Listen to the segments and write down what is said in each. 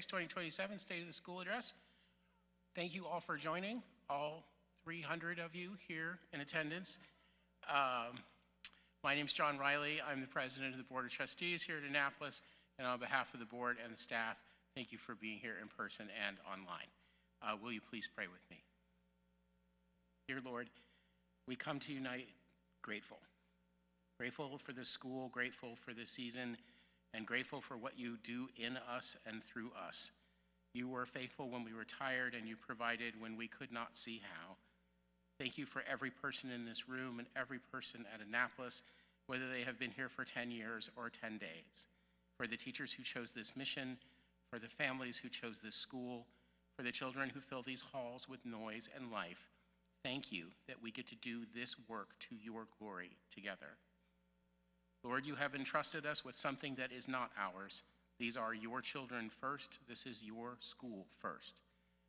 2027 State of the School Address. Thank you all for joining, all 300 of you here in attendance. My name is John Riley. I'm the president of the Board of Trustees here at Annapolis, and on behalf of the board and the staff, thank you for being here in person and online. Will you please pray with me? Dear Lord, we come to you tonight grateful. Grateful for this school, grateful for this season, and grateful for what you do in us and through us. You were faithful when we were tired, and you provided when we could not see how. Thank you for every person in this room and every person at Annapolis, whether they have been here for 10 years or 10 days. For the teachers who chose this mission, for the families who chose this school, for the children who fill these halls with noise and life, thank you that we get to do this work to your glory together. Lord, you have entrusted us with something that is not ours. These are your children first. This is your school first.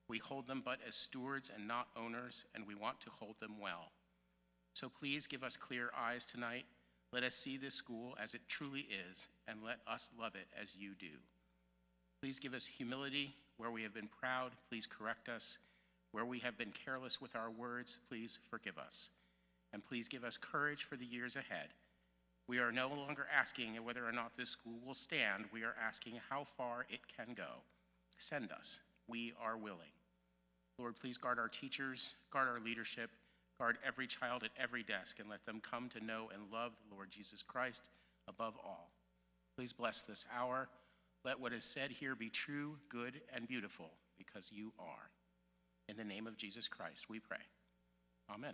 We hold them but as stewards and not owners, and we want to hold them well. So please give us clear eyes tonight. Let us see this school as it truly is, and let us love it as you do. Please give us humility where we have been proud. Please correct us. Where we have been careless with our words, please forgive us. And please give us courage for the years ahead. We are no longer asking whether or not this school will stand. We are asking how far it can go. Send us. We are willing. Lord, please guard our teachers, guard our leadership, guard every child at every desk, and let them come to know and love the Lord Jesus Christ above all. Please bless this hour. Let what is said here be true, good, and beautiful, because you are. In the name of Jesus Christ, we pray. Amen.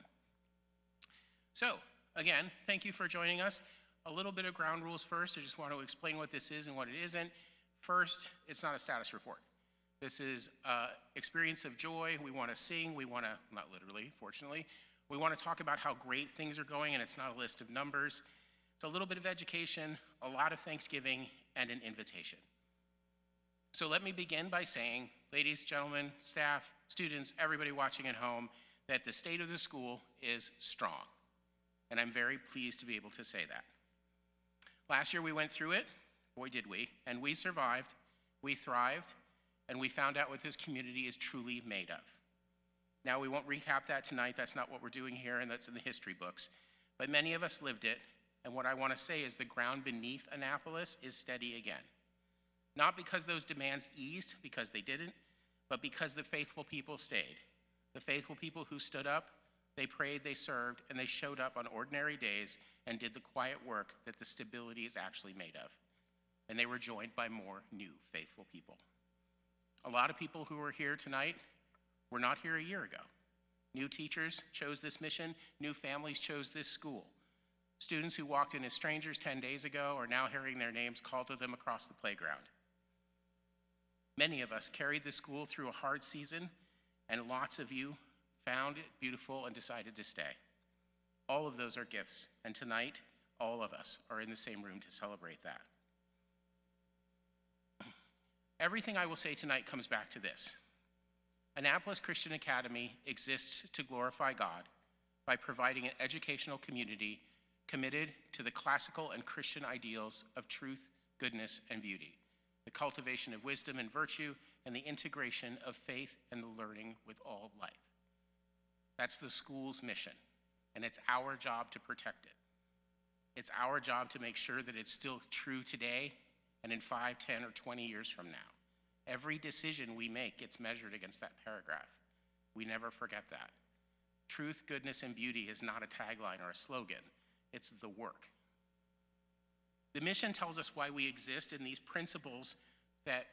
So, again, thank you for joining us. A little bit of ground rules first. I just want to explain what this is and what it isn't. First, it's not a status report. This is experience of joy. We want to sing. We want to, not literally, fortunately, we want to talk about how great things are going, and it's not a list of numbers. It's a little bit of education, a lot of Thanksgiving, and an invitation. So let me begin by saying, ladies, gentlemen, staff, students, everybody watching at home, that the state of the school is strong. And I'm very pleased to be able to say that. Last year we went through it, boy did we, and we survived, we thrived, and we found out what this community is truly made of. Now we won't recap that tonight, that's not what we're doing here, and that's in the history books. But many of us lived it, and what I want to say is the ground beneath Annapolis is steady again. Not because those demands eased, because they didn't, but because the faithful people stayed. The faithful people who stood up, they prayed, they served, and they showed up on ordinary days and did the quiet work that the stability is actually made of. And they were joined by more new faithful people. A lot of people who are here tonight were not here a year ago. New teachers chose this mission, new families chose this school. Students who walked in as strangers 10 days ago are now hearing their names called to them across the playground. Many of us carried this school through a hard season, and lots of you found it beautiful and decided to stay. All of those are gifts, and tonight, all of us are in the same room to celebrate that. Everything I will say tonight comes back to this. Annapolis Christian Academy exists to glorify God by providing an educational community committed to the classical and Christian ideals of truth, goodness, and beauty, the cultivation of wisdom and virtue, and the integration of faith and the learning with all life. That's the school's mission, and it's our job to protect it. It's our job to make sure that it's still true today and in 5, 10, or 20 years from now. Every decision we make gets measured against that paragraph. We never forget that. Truth, goodness, and beauty is not a tagline or a slogan. It's the work. The mission tells us why we exist, and these principles that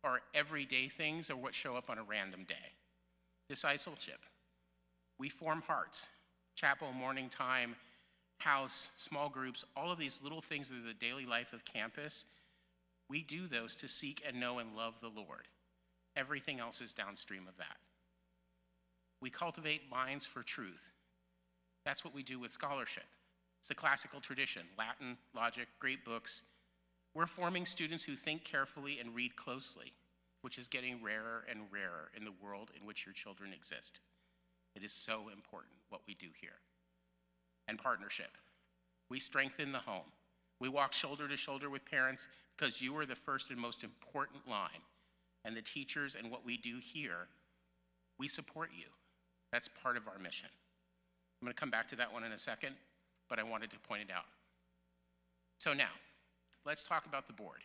are everyday things are what show up on a random day. Discipleship. We form hearts. Chapel, morning time, house, small groups, all of these little things that are the daily life of campus, we do those to seek and know and love the Lord. Everything else is downstream of that. We cultivate minds for truth. That's what we do with scholarship. It's the classical tradition, Latin, logic, great books. We're forming students who think carefully and read closely, which is getting rarer and rarer in the world in which your children exist. It is so important what we do here. And partnership. We strengthen the home. We walk shoulder to shoulder with parents because you are the first and most important line. and the teachers and what we do here, we support you. That's part of our mission. I'm going to come back to that one in a second, but I wanted to point it out. So now, let's talk about the board.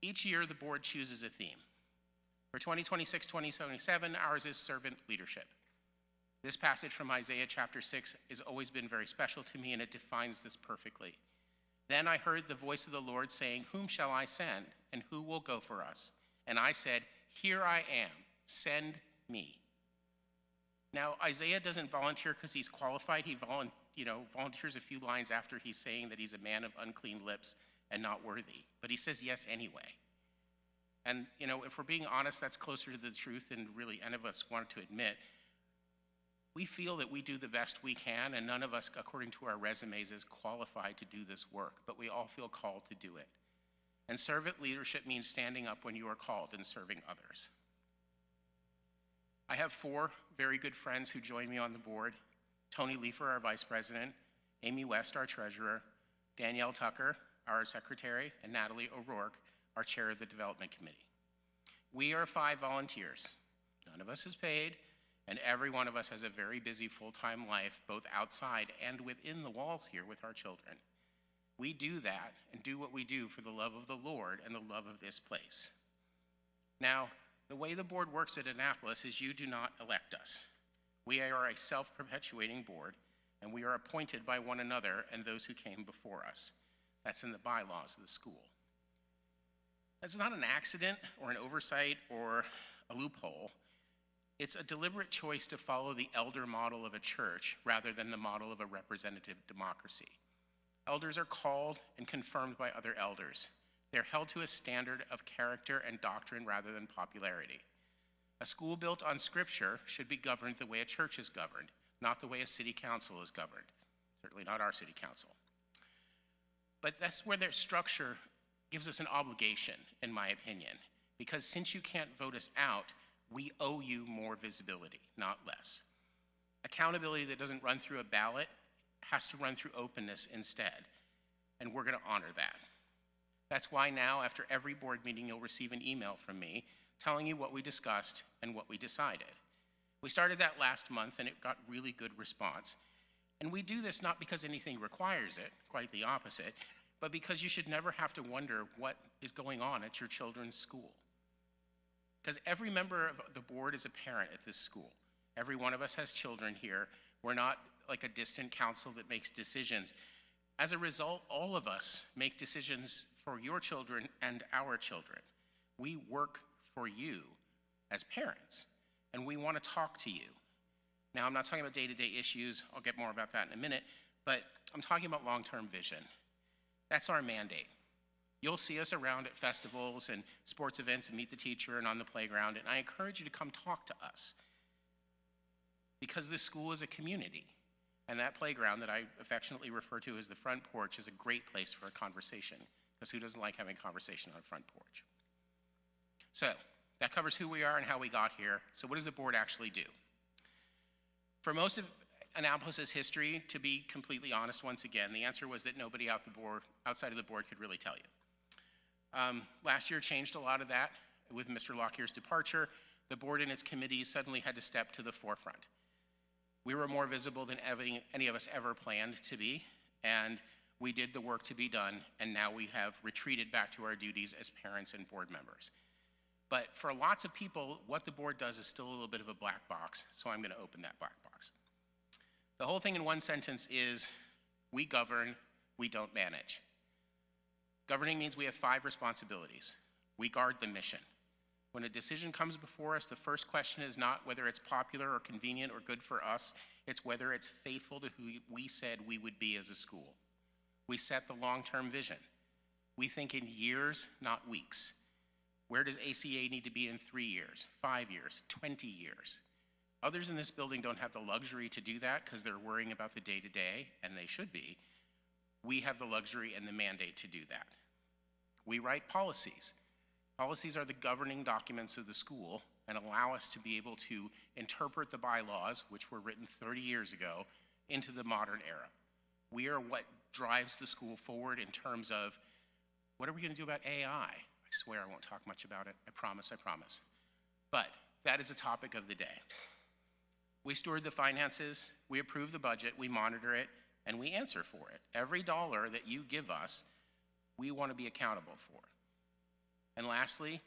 Each year, the board chooses a theme. For 2026-2027, ours is servant leadership. This passage from Isaiah chapter 6 has always been very special to me, and it defines this perfectly. Then I heard the voice of the Lord saying, "Whom shall I send, and who will go for us?" And I said, "Here I am, send me." Now, Isaiah doesn't volunteer because he's qualified. He volunteers a few lines after he's saying that he's a man of unclean lips and not worthy. But he says yes anyway. And, if we're being honest, that's closer to the truth than really any of us want to admit. We feel that we do the best we can, and none of us, according to our resumes, is qualified to do this work, but we all feel called to do it. And servant leadership means standing up when you are called and serving others. I have 4 very good friends who join me on the board: Tony Leifer, our vice president; Amy West, our treasurer; Danielle Tucker, our secretary; and Natalie O'Rourke, our chair of the development committee. We are 5 volunteers. None of us is paid, and every one of us has a very busy full-time life, both outside and within the walls here with our children. We do that and do what we do for the love of the Lord and the love of this place. Now, the way the board works at Annapolis is you do not elect us. We are a self-perpetuating board, and we are appointed by one another and those who came before us. That's in the bylaws of the school. That's not an accident or an oversight or a loophole. It's a deliberate choice to follow the elder model of a church rather than the model of a representative democracy. Elders are called and confirmed by other elders. They're held to a standard of character and doctrine rather than popularity. A school built on Scripture should be governed the way a church is governed, not the way a city council is governed. Certainly not our city council. But that's where their structure gives us an obligation, in my opinion, because since you can't vote us out, we owe you more visibility, not less. Accountability that doesn't run through a ballot has to run through openness instead, and we're going to honor that. That's why now, after every board meeting, you'll receive an email from me telling you what we discussed and what we decided. We started that last month, and it got really good response. And we do this not because anything requires it, quite the opposite, but because you should never have to wonder what is going on at your children's school. Because every member of the board is a parent at this school. Every one of us has children here. We're not like a distant council that makes decisions. As a result, all of us make decisions for your children and our children. We work for you as parents, and we want to talk to you. Now, I'm not talking about day-to-day issues. I'll get more about that in a minute, but I'm talking about long-term vision. That's our mandate. You'll see us around at festivals and sports events and meet the teacher and on the playground, and I encourage you to come talk to us because this school is a community, and that playground that I affectionately refer to as the front porch is a great place for a conversation, because who doesn't like having a conversation on a front porch? So that covers who we are and how we got here. So what does the board actually do? For most of Annapolis' history, to be completely honest once again, the answer was that nobody outside of the board could really tell you. Last year changed a lot of that with Mr. Lockyer's departure. The board and its committees suddenly had to step to the forefront. We were more visible than any of us ever planned to be, and we did the work to be done, and now we have retreated back to our duties as parents and board members. But for lots of people, what the board does is still a little bit of a black box, so I'm going to open that black box. The whole thing in one sentence is, we govern, we don't manage. Governing means we have 5 responsibilities. We guard the mission. When a decision comes before us, the first question is not whether it's popular or convenient or good for us, it's whether it's faithful to who we said we would be as a school. We set the long-term vision. We think in years, not weeks. Where does ACA need to be in 3 years, 5 years, 20 years? Others in this building don't have the luxury to do that because they're worrying about the day-to-day, and they should be. We have the luxury and the mandate to do that. We write policies. Policies are the governing documents of the school and allow us to be able to interpret the bylaws, which were written 30 years ago, into the modern era. We are what drives the school forward in terms of, what are we going to do about AI? I swear I won't talk much about it. I promise, I promise. But that is a topic of the day. We steward the finances, we approve the budget, we monitor it, and we answer for it. Every dollar that you give us, we want to be accountable for. And lastly,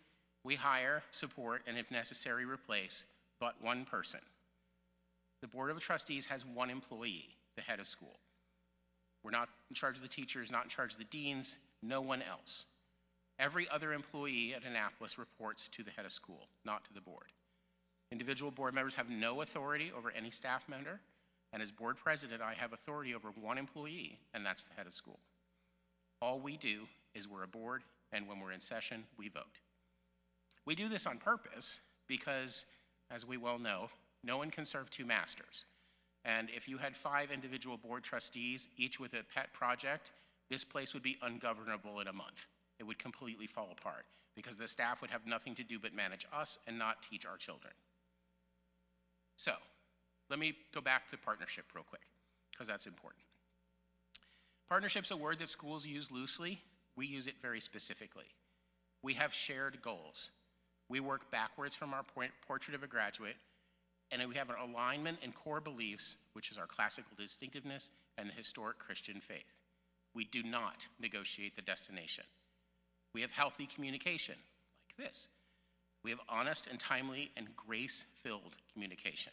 we hire, support, and if necessary, replace but one person. The Board of Trustees has one employee, the head of school. We're not in charge of the teachers, not in charge of the deans, no one else. Every other employee at Annapolis reports to the head of school, not to the board. Individual board members have no authority over any staff member, and as board president, I have authority over one employee, and that's the head of school. All we do is we're a board, and when we're in session, we vote. We do this on purpose because, as we well know, no one can serve two masters. And if you had 5 individual board trustees, each with a pet project, this place would be ungovernable in a month. It would completely fall apart because the staff would have nothing to do but manage us and not teach our children. So, let me go back to partnership real quick, because that's important. Partnership's a word that schools use loosely. We use it very specifically. We have shared goals. We work backwards from our portrait of a graduate, and we have an alignment in core beliefs, which is our classical distinctiveness and the historic Christian faith. We do not negotiate the destination. We have healthy communication, like this. We have honest and timely and grace-filled communication.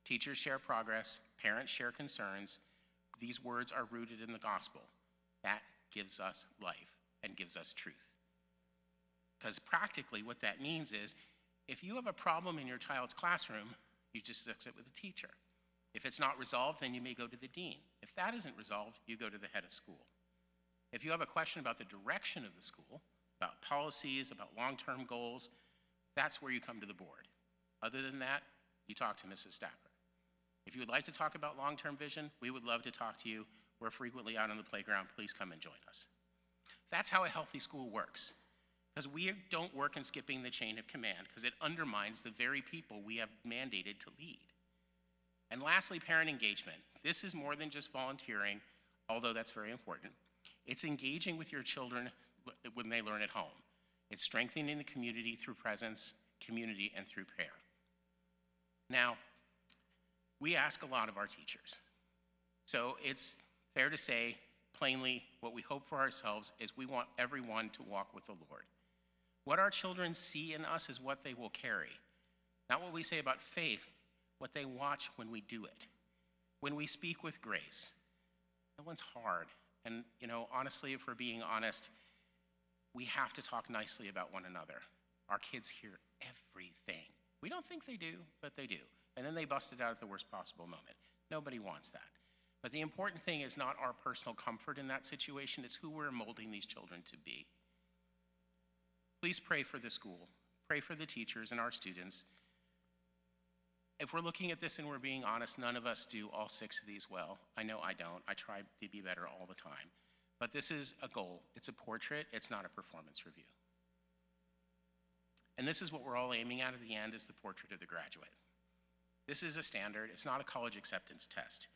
Teachers share progress, parents share concerns. These words are rooted in the gospel. That gives us life and gives us truth. Because practically what that means is, if you have a problem in your child's classroom, you just discuss it with the teacher. If it's not resolved, then you may go to the dean. If that isn't resolved, you go to the head of school. If you have a question about the direction of the school, about policies, about long-term goals, that's where you come to the board. Other than that, you talk to Mrs. Stacker. If you would like to talk about long-term vision, we would love to talk to you. We're frequently out on the playground. Please come and join us. That's how a healthy school works. Because we don't work in skipping the chain of command, because it undermines the very people we have mandated to lead. And lastly, parent engagement. This is more than just volunteering, although that's very important. It's engaging with your children when they learn at home. It's strengthening the community through presence, community, and through prayer. Now, we ask a lot of our teachers. So it's fair to say, plainly, what we hope for ourselves is we want everyone to walk with the Lord. What our children see in us is what they will carry. Not what we say about faith, what they watch when we do it. When we speak with grace. That one's hard. And, honestly, if we're being honest, we have to talk nicely about one another. Our kids hear everything. We don't think they do, but they do. And then they bust it out at the worst possible moment. Nobody wants that. But the important thing is not our personal comfort in that situation, it's who we're molding these children to be. Please pray for the school. Pray for the teachers and our students. If we're looking at this and we're being honest, none of us do all 6 of these well. I know I don't. I try to be better all the time. But this is a goal. It's a portrait. It's not a performance review. And this is what we're all aiming at the end, is the portrait of the graduate. This is a standard. It's not a college acceptance test.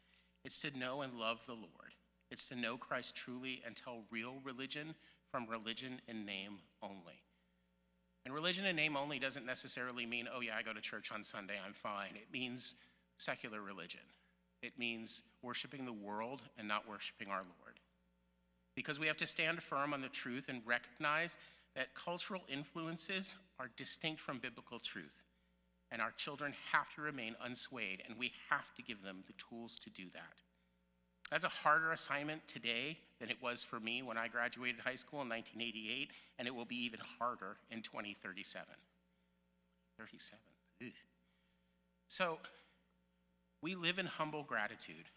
It's to know and love the Lord. It's to know Christ truly and tell real religion from religion in name only. And religion in name only doesn't necessarily mean, oh yeah, I go to church on Sunday, I'm fine. It means secular religion. It means worshiping the world and not worshiping our Lord. Because we have to stand firm on the truth and recognize that cultural influences are distinct from biblical truth. And our children have to remain unswayed, and we have to give them the tools to do that. That's a harder assignment today than it was for me when I graduated high school in 1988, and it will be even harder in 2037. 37. Ugh. So, we live in humble gratitude.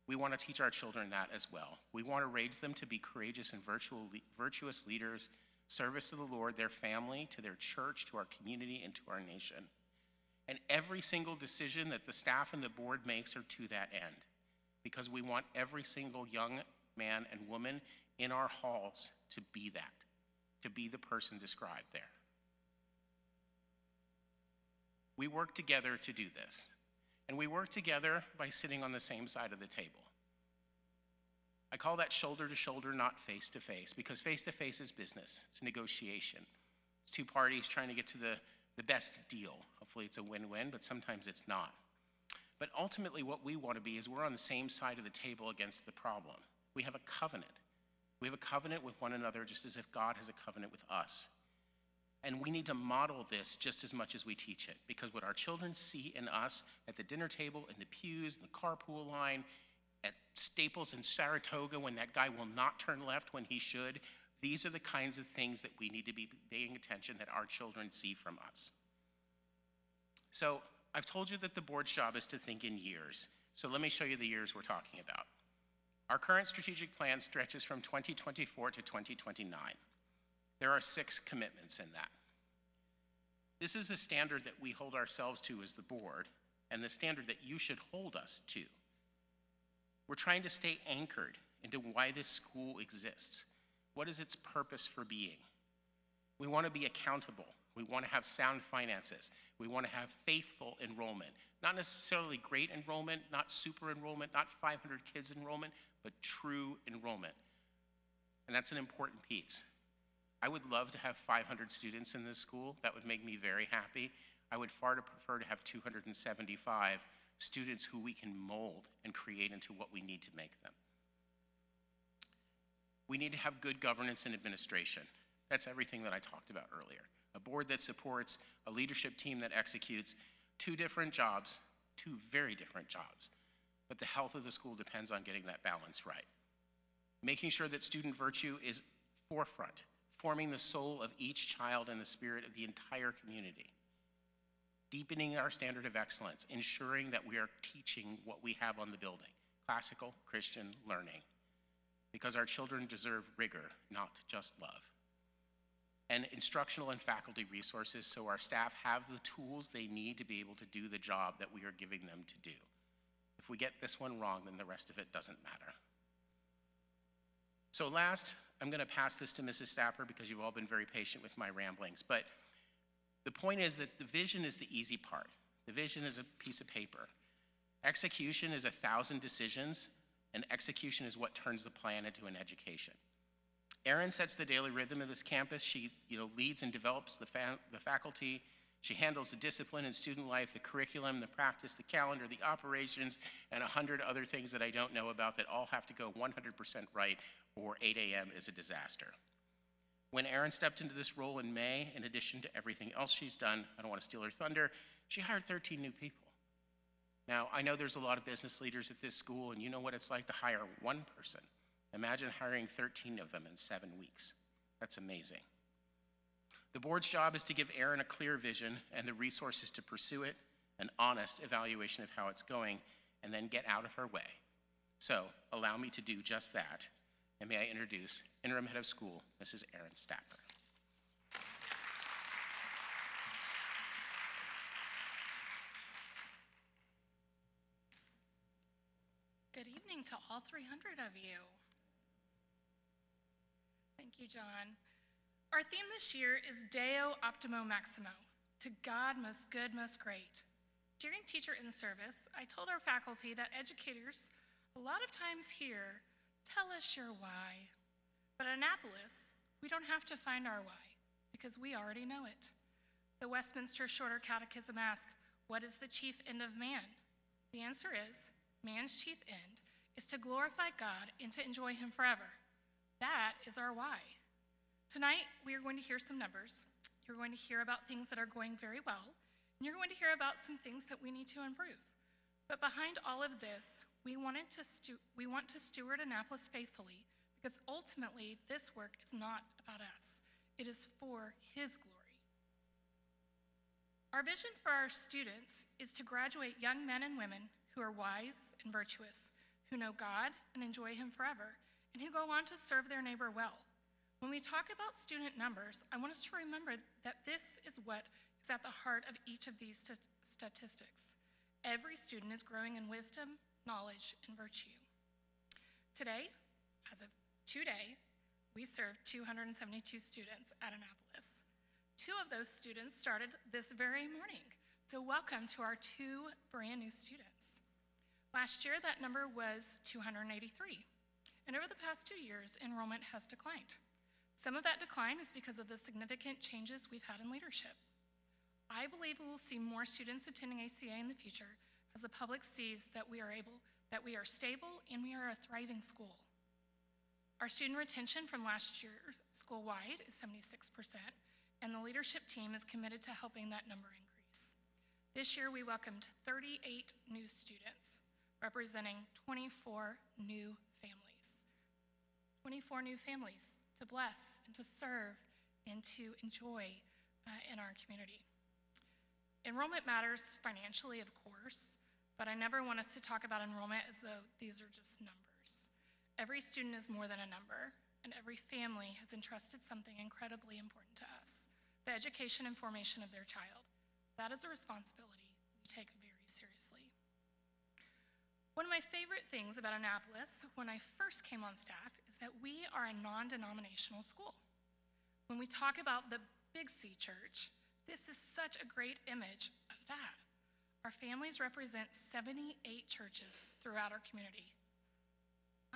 We want to teach our children that as well. We want to raise them to be courageous and virtuous leaders, service to the Lord, their family, to their church, to our community, and to our nation. And every single decision that the staff and the board makes are to that end, because we want every single young man and woman in our halls to be that, to be the person described there. We work together to do this, and we work together by sitting on the same side of the table. I call that shoulder to shoulder, not face to face, because face to face is business. It's negotiation. It's two parties trying to get to the best deal. Hopefully it's a win-win, but sometimes it's not. But ultimately what we want to be is we're on the same side of the table against the problem. We have a covenant. We have a covenant with one another just as if God has a covenant with us. And we need to model this just as much as we teach it, because what our children see in us at the dinner table, in the pews, in the carpool line, at Staples in Saratoga when that guy will not turn left when he should, these are the kinds of things that we need to be paying attention that our children see from us. So I've told you that the board's job is to think in years. So let me show you the years we're talking about. Our current strategic plan stretches from 2024 to 2029. There are 6 commitments in that. This is the standard that we hold ourselves to as the board, and the standard that you should hold us to. We're trying to stay anchored into why this school exists. What is its purpose for being? We want to be accountable. We want to have sound finances. We want to have faithful enrollment. Not necessarily great enrollment, not super enrollment, not 500 kids enrollment, but true enrollment. And that's an important piece. I would love to have 500 students in this school. That would make me very happy. I would far prefer to have 275 students who we can mold and create into what we need to make them. We need to have good governance and administration. That's everything that I talked about earlier. A board that supports, a leadership team that executes, 2 different jobs, 2 very different jobs. But the health of the school depends on getting that balance right. Making sure that student virtue is forefront, forming the soul of each child and the spirit of the entire community. Deepening our standard of excellence, ensuring that we are teaching what we have on the building, classical Christian learning, because our children deserve rigor, not just love. And instructional and faculty resources so our staff have the tools they need to be able to do the job that we are giving them to do. If we get this one wrong, then the rest of it doesn't matter. So last, I'm going to pass this to Mrs. Stapper because you've all been very patient with my ramblings. But the point is that the vision is the easy part. The vision is a piece of paper. Execution is 1,000 decisions, and execution is what turns the plan into an education. Erin sets the daily rhythm of this campus. She leads and develops the faculty. She handles the discipline and student life, the curriculum, the practice, the calendar, the operations, and 100 other things that I don't know about that all have to go 100% right, or 8 a.m. is a disaster. When Erin stepped into this role in May, in addition to everything else she's done, I don't want to steal her thunder, she hired 13 new people. Now, I know there's a lot of business leaders at this school, and you know what it's like to hire one person. Imagine hiring 13 of them in 7 weeks. That's amazing. The board's job is to give Erin a clear vision and the resources to pursue it, an honest evaluation of how it's going, and then get out of her way. So, allow me to do just that. And may I introduce Interim Head of School, Mrs. Erin Stapper. Good evening to all 300 of you. Thank you, John. Our theme this year is Deo Optimo Maximo, to God most good, most great. During Teacher in Service, I told our faculty that educators a lot of times here tell us your why. But at Annapolis, we don't have to find our why, because we already know it. The Westminster Shorter Catechism asks, what is the chief end of man? The answer is, man's chief end is to glorify God and to enjoy him forever. That is our why. Tonight, we are going to hear some numbers. You're going to hear about things that are going very well, and you're going to hear about some things that we need to improve. But behind all of this, we want to steward Annapolis faithfully, because ultimately, this work is not about us. It is for his glory. Our vision for our students is to graduate young men and women who are wise and virtuous, who know God and enjoy him forever, and who go on to serve their neighbor well. When we talk about student numbers, I want us to remember that this is what is at the heart of each of these statistics. Every student is growing in wisdom, knowledge, and virtue. Today, as of today, we serve 272 students at Annapolis. 2 of those students started this very morning, so welcome to our 2 brand new students. Last year, that number was 283. and over the past 2 years, enrollment has declined. Some of that decline is because of the significant changes we've had in leadership. I believe we will see more students attending ACA in the future as the public sees that we are stable and we are a thriving school. Our student retention from last year school-wide is 76%, and the leadership team is committed to helping that number increase. This year, we welcomed 38 new students, representing 24 new families. 24 new families to bless and to serve and to enjoy in our community. Enrollment matters financially, of course, but I never want us to talk about enrollment as though these are just numbers. Every student is more than a number, and every family has entrusted something incredibly important to us, the education and formation of their child. That is a responsibility we take very seriously. One of my favorite things about Annapolis when I first came on staff is that we are a non-denominational school. When we talk about the Big C Church, this is such a great image of that. Our families represent 78 churches throughout our community.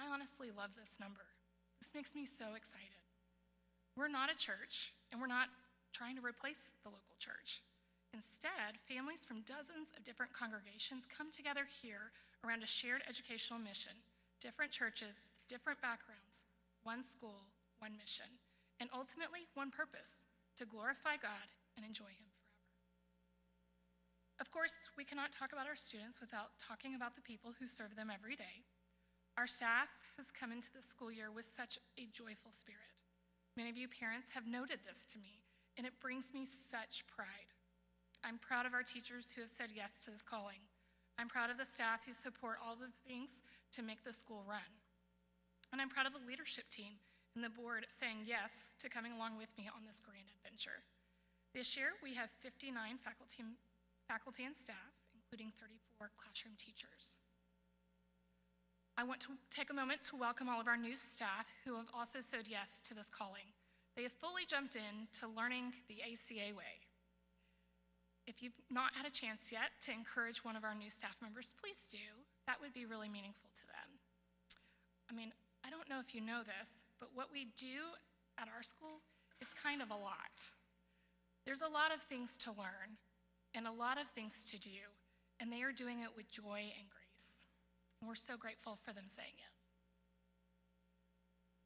I honestly love this number. This makes me so excited. We're not a church, and we're not trying to replace the local church. Instead, families from dozens of different congregations come together here around a shared educational mission, different churches, different backgrounds, one school, one mission, and ultimately one purpose, to glorify God and enjoy Him forever. Of course, we cannot talk about our students without talking about the people who serve them every day. Our staff has come into the school year with such a joyful spirit. Many of you parents have noted this to me, and it brings me such pride. I'm proud of our teachers who have said yes to this calling. I'm proud of the staff who support all the things to make the school run. And I'm proud of the leadership team and the board saying yes to coming along with me on this grand adventure. This year, we have 59 faculty and staff, including 34 classroom teachers. I want to take a moment to welcome all of our new staff who have also said yes to this calling. They have fully jumped in to learning the ACA way. If you've not had a chance yet to encourage one of our new staff members, please do. That would be really meaningful to them. I mean, I don't know if you know this, but what we do at our school is kind of a lot. There's a lot of things to learn and a lot of things to do, and they are doing it with joy and grace. And we're so grateful for them saying yes.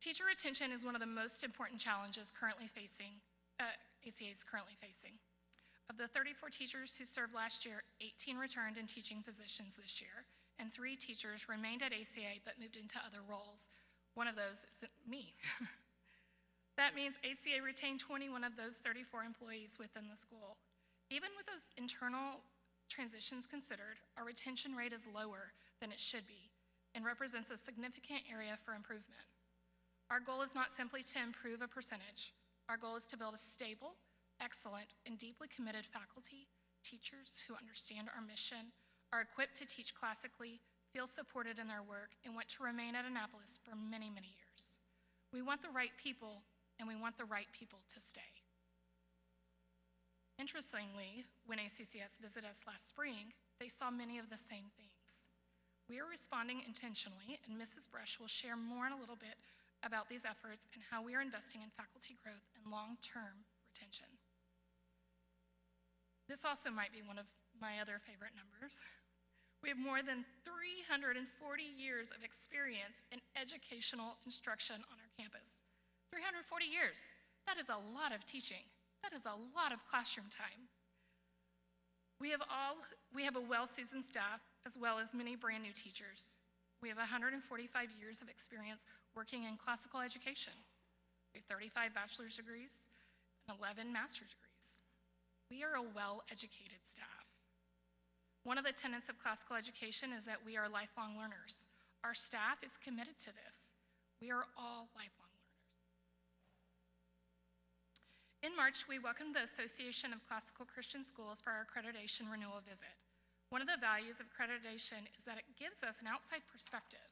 Teacher retention is one of the most important challenges ACA is currently facing. Of the 34 teachers who served last year, 18 returned in teaching positions this year, and 3 teachers remained at ACA but moved into other roles. One of those is me. That means ACA retained 21 of those 34 employees within the school. Even with those internal transitions considered, our retention rate is lower than it should be and represents a significant area for improvement. Our goal is not simply to improve a percentage. Our goal is to build a stable, excellent, and deeply committed faculty, teachers who understand our mission, are equipped to teach classically, feel supported in their work, and want to remain at Annapolis for many, many years. We want the right people, and we want the right people to stay. Interestingly, when ACCS visited us last spring, they saw many of the same things. We are responding intentionally, and Mrs. Brush will share more in a little bit about these efforts and how we are investing in faculty growth and long-term retention. This also might be one of my other favorite numbers. We have more than 340 years of experience in educational instruction on our campus. 340 years, that is a lot of teaching. That is a lot of classroom time. We have a well-seasoned staff as well as many brand new teachers. We have 145 years of experience working in classical education. We have 35 bachelor's degrees and 11 master's degrees. We are a well-educated staff. One of the tenets of classical education is that we are lifelong learners. Our staff is committed to this. We are all lifelong learners. In March, we welcomed the Association of Classical Christian Schools for our accreditation renewal visit. One of the values of accreditation is that it gives us an outside perspective.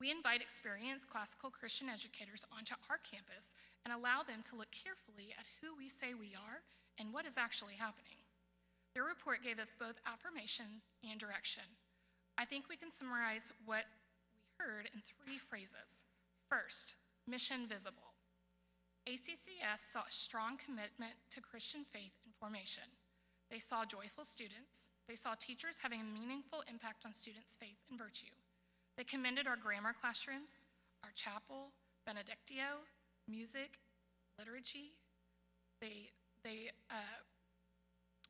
We invite experienced classical Christian educators onto our campus and allow them to look carefully at who we say we are and what is actually happening. Their report gave us both affirmation and direction. I think we can summarize what we heard in 3 phrases. First, mission visible. ACCS saw a strong commitment to Christian faith and formation. They saw joyful students. They saw teachers having a meaningful impact on students' faith and virtue. They commended our grammar classrooms, our chapel, Benedictio, music, liturgy. They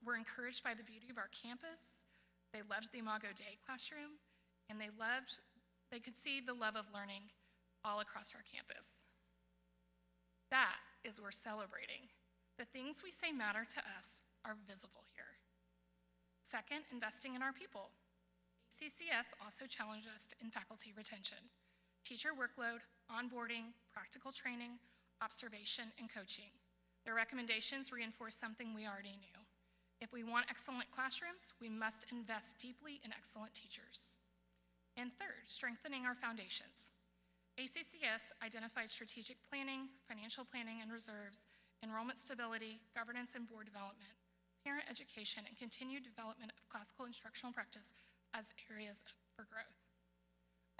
were encouraged by the beauty of our campus. They loved the Imago Dei classroom, and they could see the love of learning all across our campus. That is worth celebrating. The things we say matter to us are visible here. Second, investing in our people. ACCS also challenged us in faculty retention, teacher workload, onboarding, practical training, observation, and coaching. Their recommendations reinforce something we already knew. If we want excellent classrooms, we must invest deeply in excellent teachers. And third, strengthening our foundations. ACCS identified strategic planning, financial planning and reserves, enrollment stability, governance and board development, parent education, and continued development of classical instructional practice as areas for growth.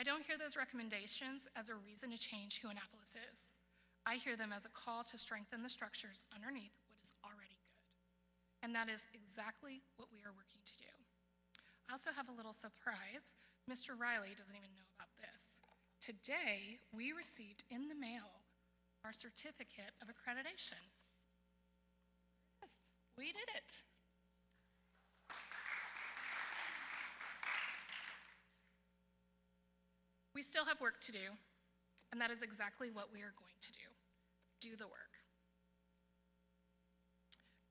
I don't hear those recommendations as a reason to change who Annapolis is. I hear them as a call to strengthen the structures underneath what is already good. And that is exactly what we are working to do. I also have a little surprise. Mr. Riley doesn't even know about this. Today, we received in the mail our certificate of accreditation. Yes, we did it. We still have work to do, and that is exactly what we are going to do. Do the work.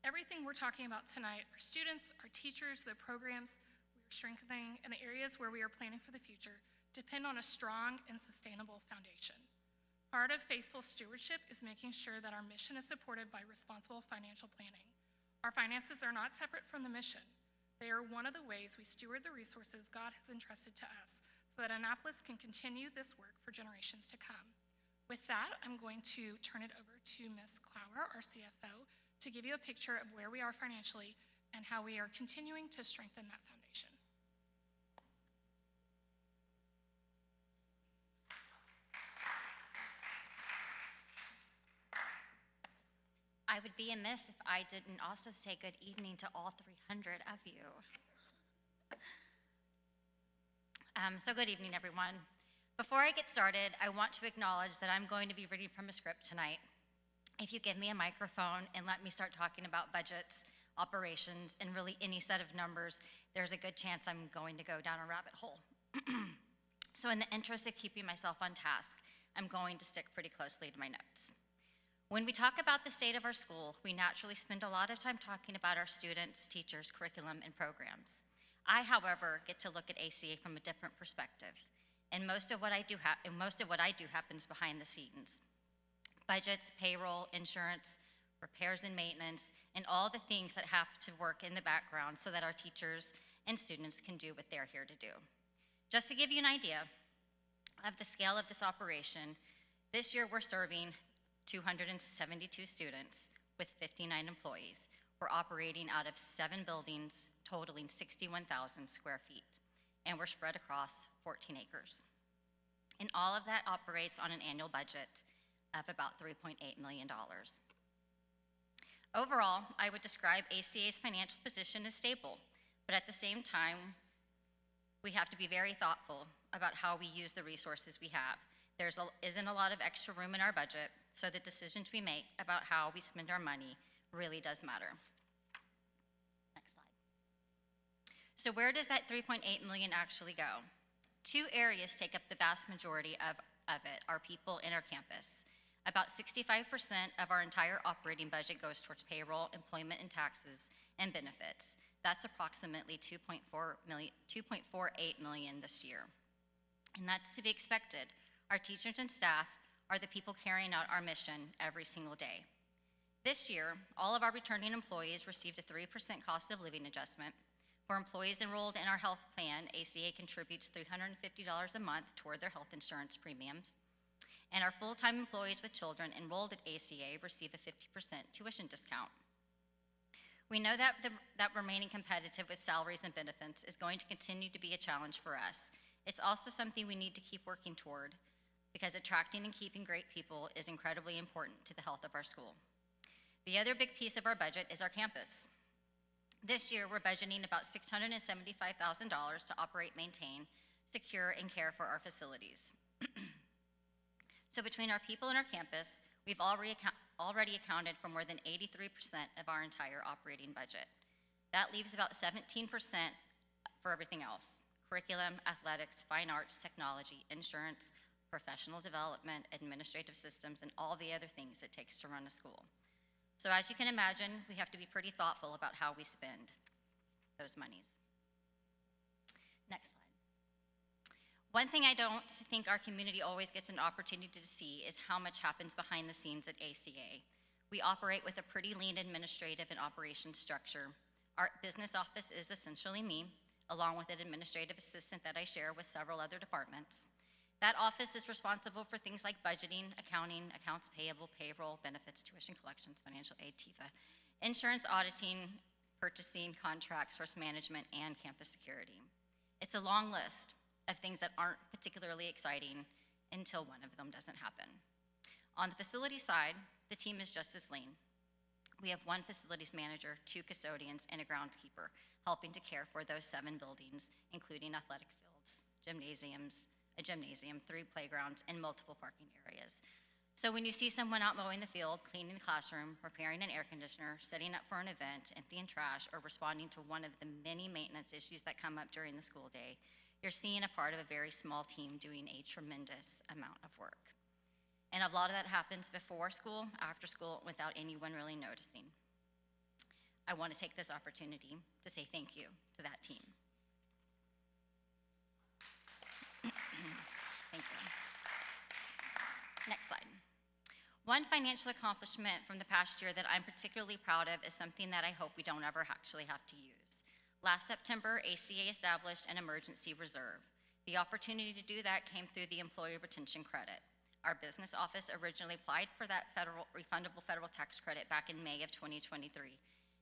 Everything we're talking about tonight, our students, our teachers, the programs we are strengthening, and the areas where we are planning for the future depend on a strong and sustainable foundation. Part of faithful stewardship is making sure that our mission is supported by responsible financial planning. Our finances are not separate from the mission. They are one of the ways we steward the resources God has entrusted to us so that Annapolis can continue this work for generations to come. With that, I'm going to turn it over to Ms. Clower, our CFO, to give you a picture of where we are financially and how we are continuing to strengthen that foundation. I would be amiss if I didn't also say good evening to all 300 of you. So good evening, everyone. Before I get started, I want to acknowledge that I'm going to be reading from a script tonight. If you give me a microphone and let me start talking about budgets, operations, and really any set of numbers, there's a good chance I'm going to go down a rabbit hole. So in the interest of keeping myself on task, I'm going to stick pretty closely to my notes. When we talk about the state of our school, we naturally spend a lot of time talking about our students, teachers, curriculum, and programs. I, however, get to look at ACA from a different perspective, and most of what I do happens behind the scenes. Budgets, payroll, insurance, repairs and maintenance, and all the things that have to work in the background so that our teachers and students can do what they're here to do. Just to give you an idea of the scale of this operation, this year we're serving 272 students with 59 employees. We're operating out of 7 buildings totaling 61,000 square feet, and we're spread across 14 acres. And all of that operates on an annual budget of about $3.8 million. Overall, I would describe ACA's financial position as stable, but at the same time, we have to be very thoughtful about how we use the resources we have. There isn't a lot of extra room in our budget, so the decisions we make about how we spend our money really does matter. Next slide. So where does that $3.8 million actually go? 2 areas take up the vast majority of it, our people and our campus. About 65% of our entire operating budget goes towards payroll, employment and taxes, and benefits. That's approximately $2.48 million this year. And that's to be expected. Our teachers and staff are the people carrying out our mission every single day. This year, all of our returning employees received a 3% cost of living adjustment. For employees enrolled in our health plan, ACA contributes $350 a month toward their health insurance premiums. And our full-time employees with children enrolled at ACA receive a 50% tuition discount. We know that remaining competitive with salaries and benefits is going to continue to be a challenge for us, It's also something we need to keep working toward because attracting and keeping great people is incredibly important to the health of our school. The other big piece of our budget is our campus. This year, we're budgeting about $675,000 to operate, maintain, secure, and care for our facilities. So between our people and our campus, we've already accounted for more than 83% of our entire operating budget. That leaves about 17% for everything else: curriculum, athletics, fine arts, technology, insurance, professional development, administrative systems, and all the other things it takes to run a school. So as you can imagine, we have to be pretty thoughtful about how we spend those monies. Next slide. One thing I don't think our community always gets an opportunity to see is how much happens behind the scenes at ACA. We operate with a pretty lean administrative and operations structure. Our business office is essentially me, along with an administrative assistant that I share with several other departments. That office is responsible for things like budgeting, accounting, accounts payable, payroll, benefits, tuition collections, financial aid, TIFA, insurance auditing, purchasing, contracts, risk management, and campus security. It's a long list of things that aren't particularly exciting until one of them doesn't happen. On the facility side, the team is just as lean. We have one facilities manager, 2 custodians, and a groundskeeper helping to care for those 7 buildings, including athletic fields, gymnasiums, a gymnasium, 3 playgrounds, and multiple parking areas. So when you see someone out mowing the field, cleaning the classroom, repairing an air conditioner, setting up for an event, emptying trash, or responding to one of the many maintenance issues that come up during the school day, you're seeing a part of a very small team doing a tremendous amount of work. And a lot of that happens before school, after school, without anyone really noticing. I want to take this opportunity to say thank you to that team. Thank you. Next slide. One financial accomplishment from the past year that I'm particularly proud of is something that I hope we don't ever actually have to use. Last September, ACA established an emergency reserve. The opportunity to do that came through the employee retention credit. Our business office originally applied for that refundable federal tax credit back in May of 2023.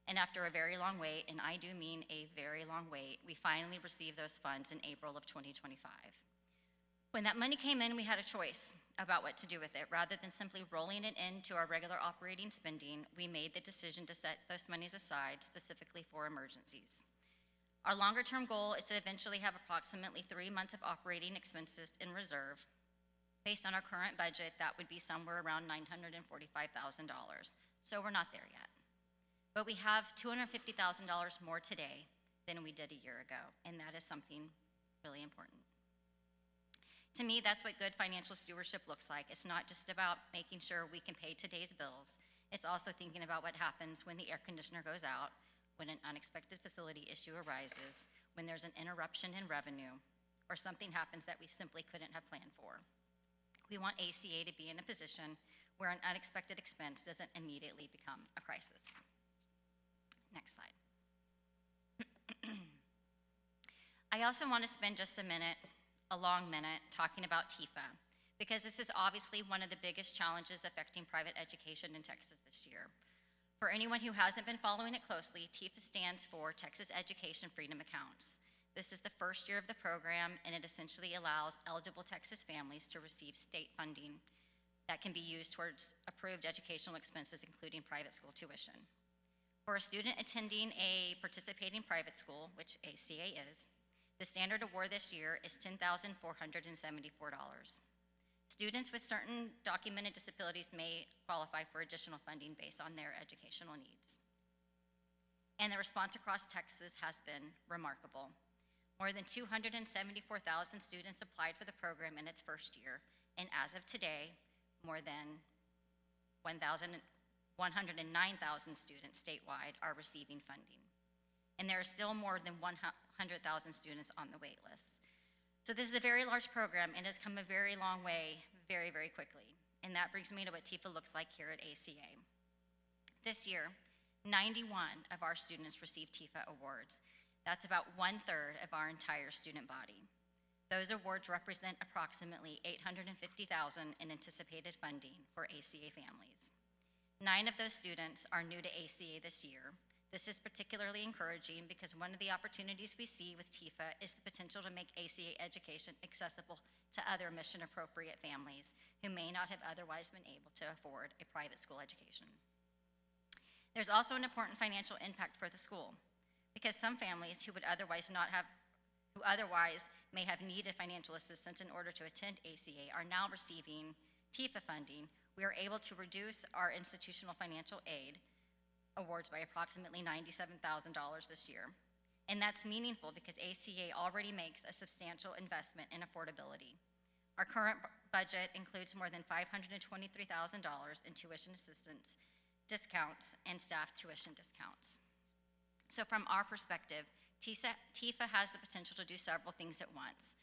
And after a very long wait, and I do mean a very long wait, we finally received those funds in April of 2025. When that money came in, we had a choice about what to do with it. Rather than simply rolling it into our regular operating spending, we made the decision to set those monies aside specifically for emergencies. Our longer-term goal is to eventually have approximately 3 months of operating expenses in reserve. Based on our current budget, that would be somewhere around $945,000. So we're not there yet. But we have $250,000 more today than we did a year ago, and that is something really important. To me, that's what good financial stewardship looks like. It's not just about making sure we can pay today's bills. It's also thinking about what happens when the air conditioner goes out, when an unexpected facility issue arises, when there's an interruption in revenue, or something happens that we simply couldn't have planned for. We want ACA to be in a position where an unexpected expense doesn't immediately become a crisis. Next slide. I also want to spend just a long minute, talking about TIFA, because this is obviously one of the biggest challenges affecting private education in Texas this year. For anyone who hasn't been following it closely, TIFA stands for Texas Education Freedom Accounts. This is the first year of the program, and it essentially allows eligible Texas families to receive state funding that can be used towards approved educational expenses, including private school tuition. For a student attending a participating private school, which ACA is, the standard award this year is $10,474. Students with certain documented disabilities may qualify for additional funding based on their educational needs. And the response across Texas has been remarkable. More than 274,000 students applied for the program in its first year, and as of today, more than 109,000 students statewide are receiving funding. And there are still more than 100,000 students on the wait list. So this is a very large program and has come a very long way very, very quickly. And that brings me to what TIFA looks like here at ACA. This year, 91 of our students received TIFA awards. That's about 1/3 of our entire student body. Those awards represent approximately $850,000 in anticipated funding for ACA families. 9 of those students are new to ACA this year. This is particularly encouraging because one of the opportunities we see with TIFA is the potential to make ACA education accessible to other mission-appropriate families who may not have otherwise been able to afford a private school education. There's also an important financial impact for the school because some families who otherwise may have needed financial assistance in order to attend ACA are now receiving TIFA funding. We are able to reduce our institutional financial aid awards by approximately $97,000 this year. And that's meaningful because ACA already makes a substantial investment in affordability. Our current budget includes more than $523,000 in tuition assistance, discounts, and staff tuition discounts. So from our perspective, TIFA has the potential to do several things at once: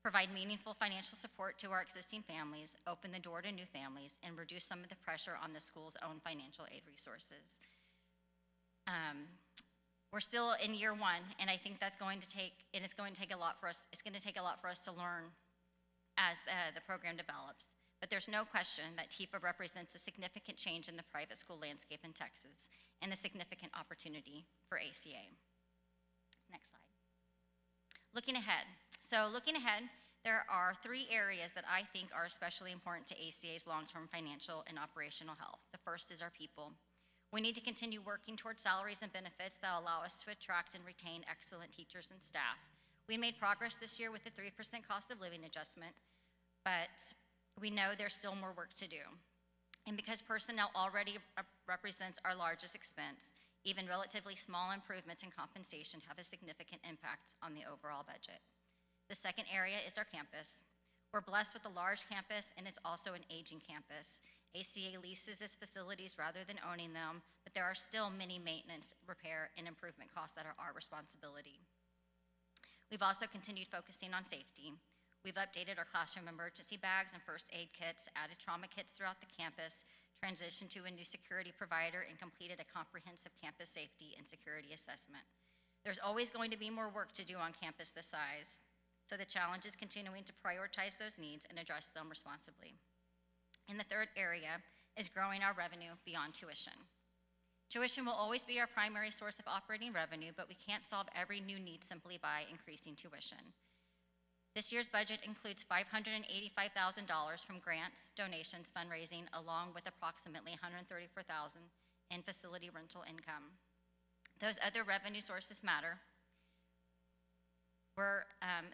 provide meaningful financial support to our existing families, open the door to new families, and reduce some of the pressure on the school's own financial aid resources. We're still in year one, and I think it's going to take a lot for us. It's going to take a lot for us to learn as the program develops. But there's no question that TIFA represents a significant change in the private school landscape in Texas and a significant opportunity for ACA. Next slide. Looking ahead. There are 3 areas that I think are especially important to ACA's long-term financial and operational health. The first is our people. We need to continue working towards salaries and benefits that allow us to attract and retain excellent teachers and staff. We made progress this year with the 3% cost of living adjustment, but we know there's still more work to do. And because personnel already represents our largest expense, even relatively small improvements in compensation have a significant impact on the overall budget. The second area is our campus. We're blessed with a large campus, and it's also an aging campus. ACA leases its facilities rather than owning them, but there are still many maintenance, repair, and improvement costs that are our responsibility. We've also continued focusing on safety. We've updated our classroom emergency bags and first aid kits, added trauma kits throughout the campus, transitioned to a new security provider, and completed a comprehensive campus safety and security assessment. There's always going to be more work to do on campus this size, so the challenge is continuing to prioritize those needs and address them responsibly. And the third area is growing our revenue beyond tuition. Tuition will always be our primary source of operating revenue, but we can't solve every new need simply by increasing tuition. This year's budget includes $585,000 from grants, donations, fundraising, along with approximately $134,000 in facility rental income. Those other revenue sources matter.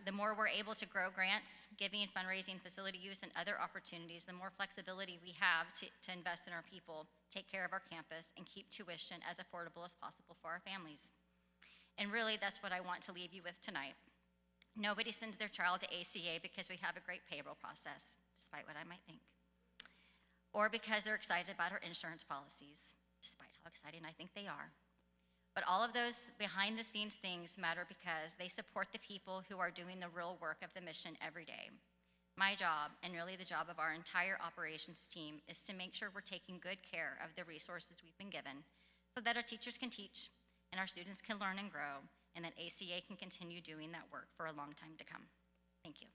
The more we're able to grow grants, giving, fundraising, facility use, and other opportunities, the more flexibility we have to invest in our people, take care of our campus, and keep tuition as affordable as possible for our families. And really, that's what I want to leave you with tonight. Nobody sends their child to ACA because we have a great payroll process, despite what I might think, or because they're excited about our insurance policies, despite how exciting I think they are. But all of those behind-the-scenes things matter because they support the people who are doing the real work of the mission every day. My job, and really the job of our entire operations team, is to make sure we're taking good care of the resources we've been given so that our teachers can teach and our students can learn and grow, and that ACA can continue doing that work for a long time to come. Thank you.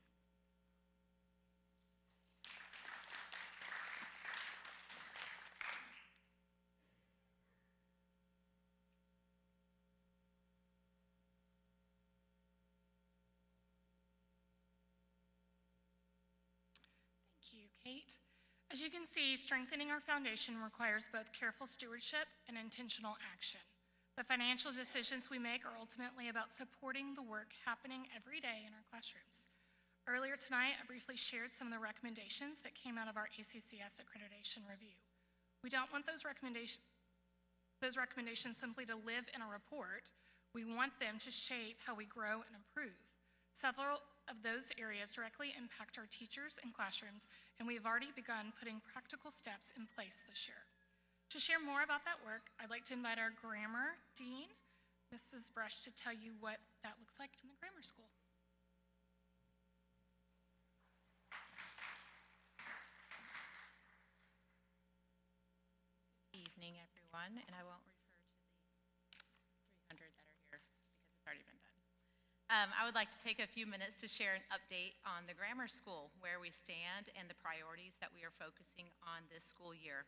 Thank you, Kate. As you can see, strengthening our foundation requires both careful stewardship and intentional action. The financial decisions we make are ultimately about supporting the work happening every day in our classrooms. Earlier tonight, I briefly shared some of the recommendations that came out of our ACCS accreditation review. We don't want those recommendations simply to live in a report. We want them to shape how we grow and improve. Several of those areas directly impact our teachers and classrooms, and we have already begun putting practical steps in place this year. To share more about that work, I'd like to invite our grammar dean, Mrs. Brush, to tell you what that looks like in the grammar school. Good evening, everyone, and I won't refer to the 300 that are here because it's already been done. I would like to take a few minutes to share an update on the grammar school, where we stand and the priorities that we are focusing on this school year.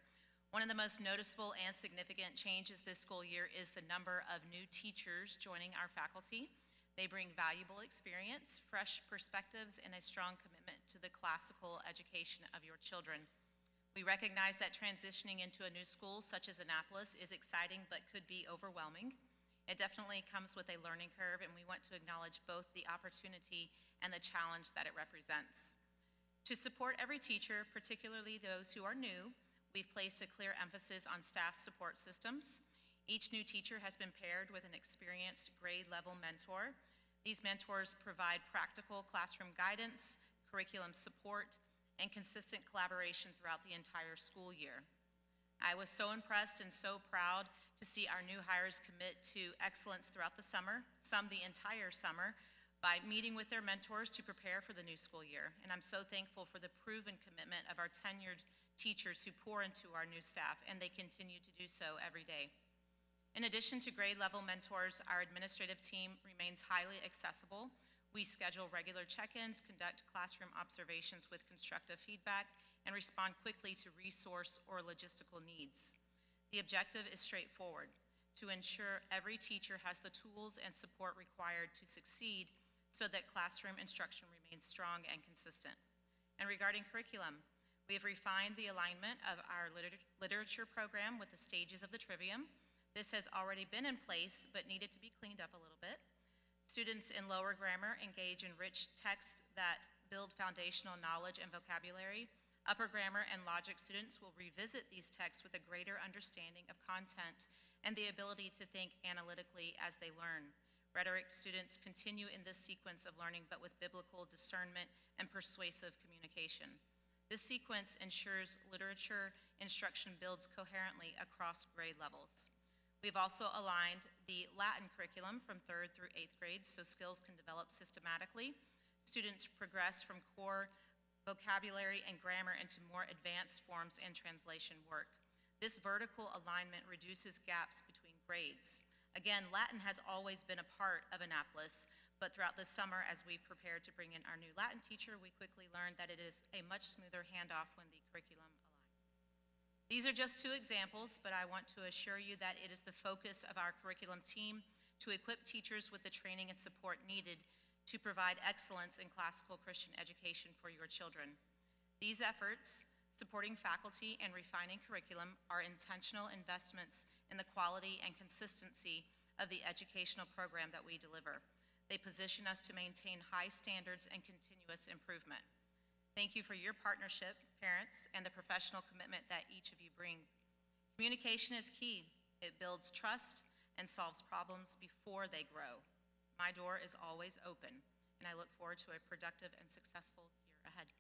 One of the most noticeable and significant changes this school year is the number of new teachers joining our faculty. They bring valuable experience, fresh perspectives, and a strong commitment to the classical education of your children. We recognize that transitioning into a new school such as Annapolis is exciting but could be overwhelming. It definitely comes with a learning curve, and we want to acknowledge both the opportunity and the challenge that it represents. To support every teacher, particularly those who are new, we've placed a clear emphasis on staff support systems. Each new teacher has been paired with an experienced grade-level mentor. These mentors provide practical classroom guidance, curriculum support, and consistent collaboration throughout the entire school year. I was so impressed and so proud to see our new hires commit to excellence throughout the summer, some the entire summer, by meeting with their mentors to prepare for the new school year. And I'm so thankful for the proven commitment of our tenured teachers who pour into our new staff, and they continue to do so every day. In addition to grade-level mentors, our administrative team remains highly accessible. We schedule regular check-ins, conduct classroom observations with constructive feedback, and respond quickly to resource or logistical needs. The objective is straightforward: to ensure every teacher has the tools and support required to succeed so that classroom instruction remains strong and consistent. And regarding curriculum, we have refined the alignment of our literature program with the stages of the trivium. This has already been in place, but needed to be cleaned up a little bit. Students in lower grammar engage in rich text that build foundational knowledge and vocabulary. Upper grammar and logic students will revisit these texts with a greater understanding of content and the ability to think analytically as they learn. Rhetoric students continue in this sequence of learning, but with biblical discernment and persuasive communication. This sequence ensures literature instruction builds coherently across grade levels. We've also aligned the Latin curriculum from 3rd through 8th grades so skills can develop systematically. Students progress from core vocabulary and grammar into more advanced forms and translation work. This vertical alignment reduces gaps between grades. Again, Latin has always been a part of Annapolis, but throughout the summer as we prepared to bring in our new Latin teacher, we quickly learned that it is a much smoother handoff when the curriculum aligns. These are just 2 examples, but I want to assure you that it is the focus of our curriculum team to equip teachers with the training and support needed to provide excellence in classical Christian education for your children. These efforts, supporting faculty and refining curriculum, are intentional investments in the quality and consistency of the educational program that we deliver. They position us to maintain high standards and continuous improvement. Thank you for your partnership, parents, and the professional commitment that each of you bring. Communication is key. It builds trust and solves problems before they grow. My door is always open, and I look forward to a productive and successful year ahead.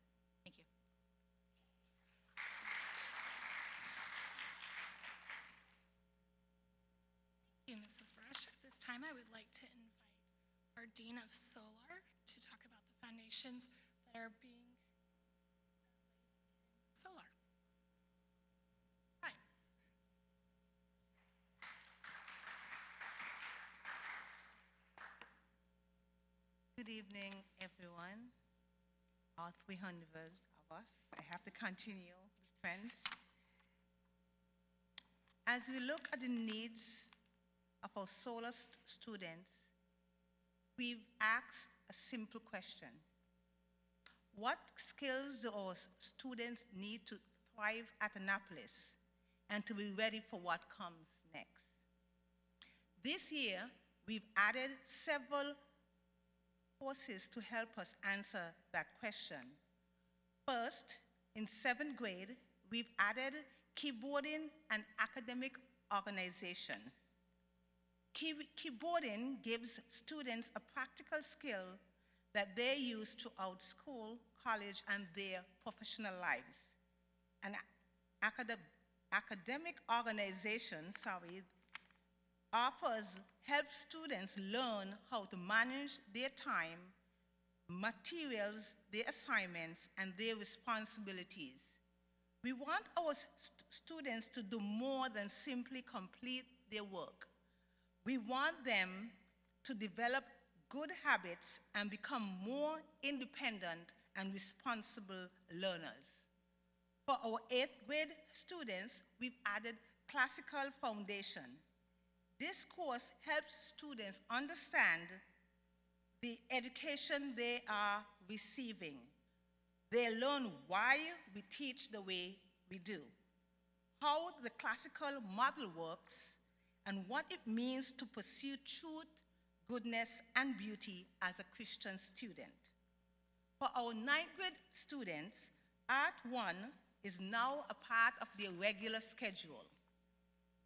Thank you. Thank you, Mrs. Brush. At this time, I would like to invite our Dean of Solar to talk about the foundations that are being laid in solar. Hi. Good evening, everyone. All 300 of us. I have to continue the trend. As we look at the needs of our solar students, we've asked a simple question. What skills do our students need to thrive at Annapolis and to be ready for what comes next? This year, we've added several courses to help us answer that question. First, in 7th grade, we've added keyboarding and academic organization. Keyboarding gives students a practical skill that they use throughout school, college, and their professional lives. And academic organization, helps students learn how to manage their time, materials, their assignments, and their responsibilities. We want our students to do more than simply complete their work. We want them to develop good habits and become more independent and responsible learners. For our 8th grade students, we've added Classical Foundation. This course helps students understand the education they are receiving. They learn why we teach the way we do, how the classical model works, and what it means to pursue truth, goodness, and beauty as a Christian student. For our 9th grade students, Art 1 is now a part of their regular schedule.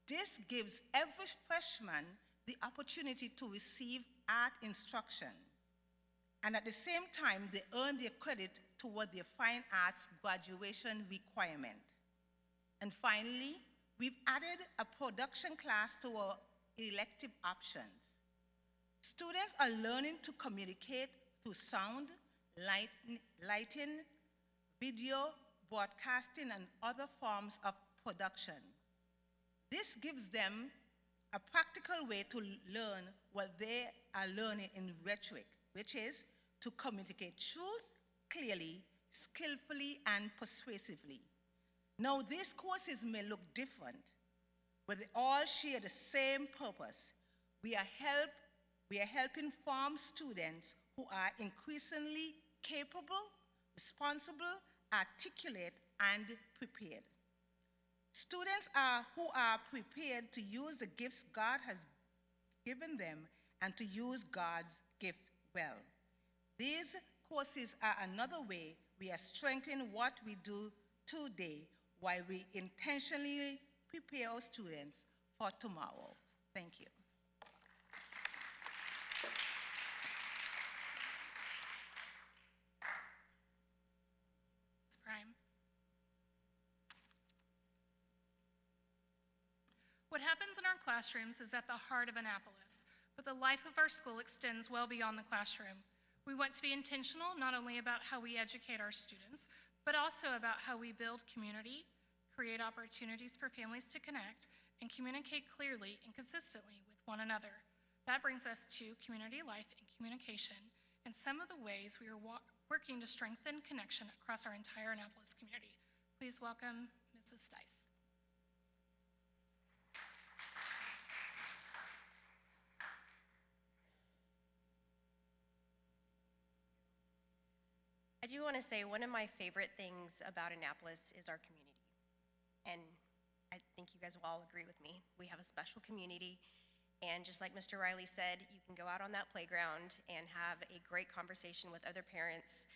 This gives every freshman the opportunity to receive art instruction, and at the same time, they earn their credit toward their fine arts graduation requirement. And finally, we've added a production class to our elective options. Students are learning to communicate through sound, lighting, video, broadcasting, and other forms of production. This gives them a practical way to learn what they are learning in rhetoric, which is to communicate truth clearly, skillfully, and persuasively. Now, these courses may look different, but they all share the same purpose. We are helping farm students who are increasingly capable, responsible, articulate, and prepared. Students who are prepared to use the gifts God has given them and to use God's gift well. These courses are another way we are strengthening what we do today while we intentionally prepare our students for tomorrow. Thank you. Ms. Prime. What happens in our classrooms is at the heart of Annapolis, but the life of our school extends well beyond the classroom. We want to be intentional not only about how we educate our students, but also about how we build community, create opportunities for families to connect, and communicate clearly and consistently with one another. That brings us to community life and communication, and some of the ways we are working to strengthen connection across our entire Annapolis community. Please welcome Mrs. Stice. I do want to say one of my favorite things about Annapolis is our community. And I think you guys will all agree with me. We have a special community. And just like Mr. Riley said, you can go out on that playground and have a great conversation with other parents.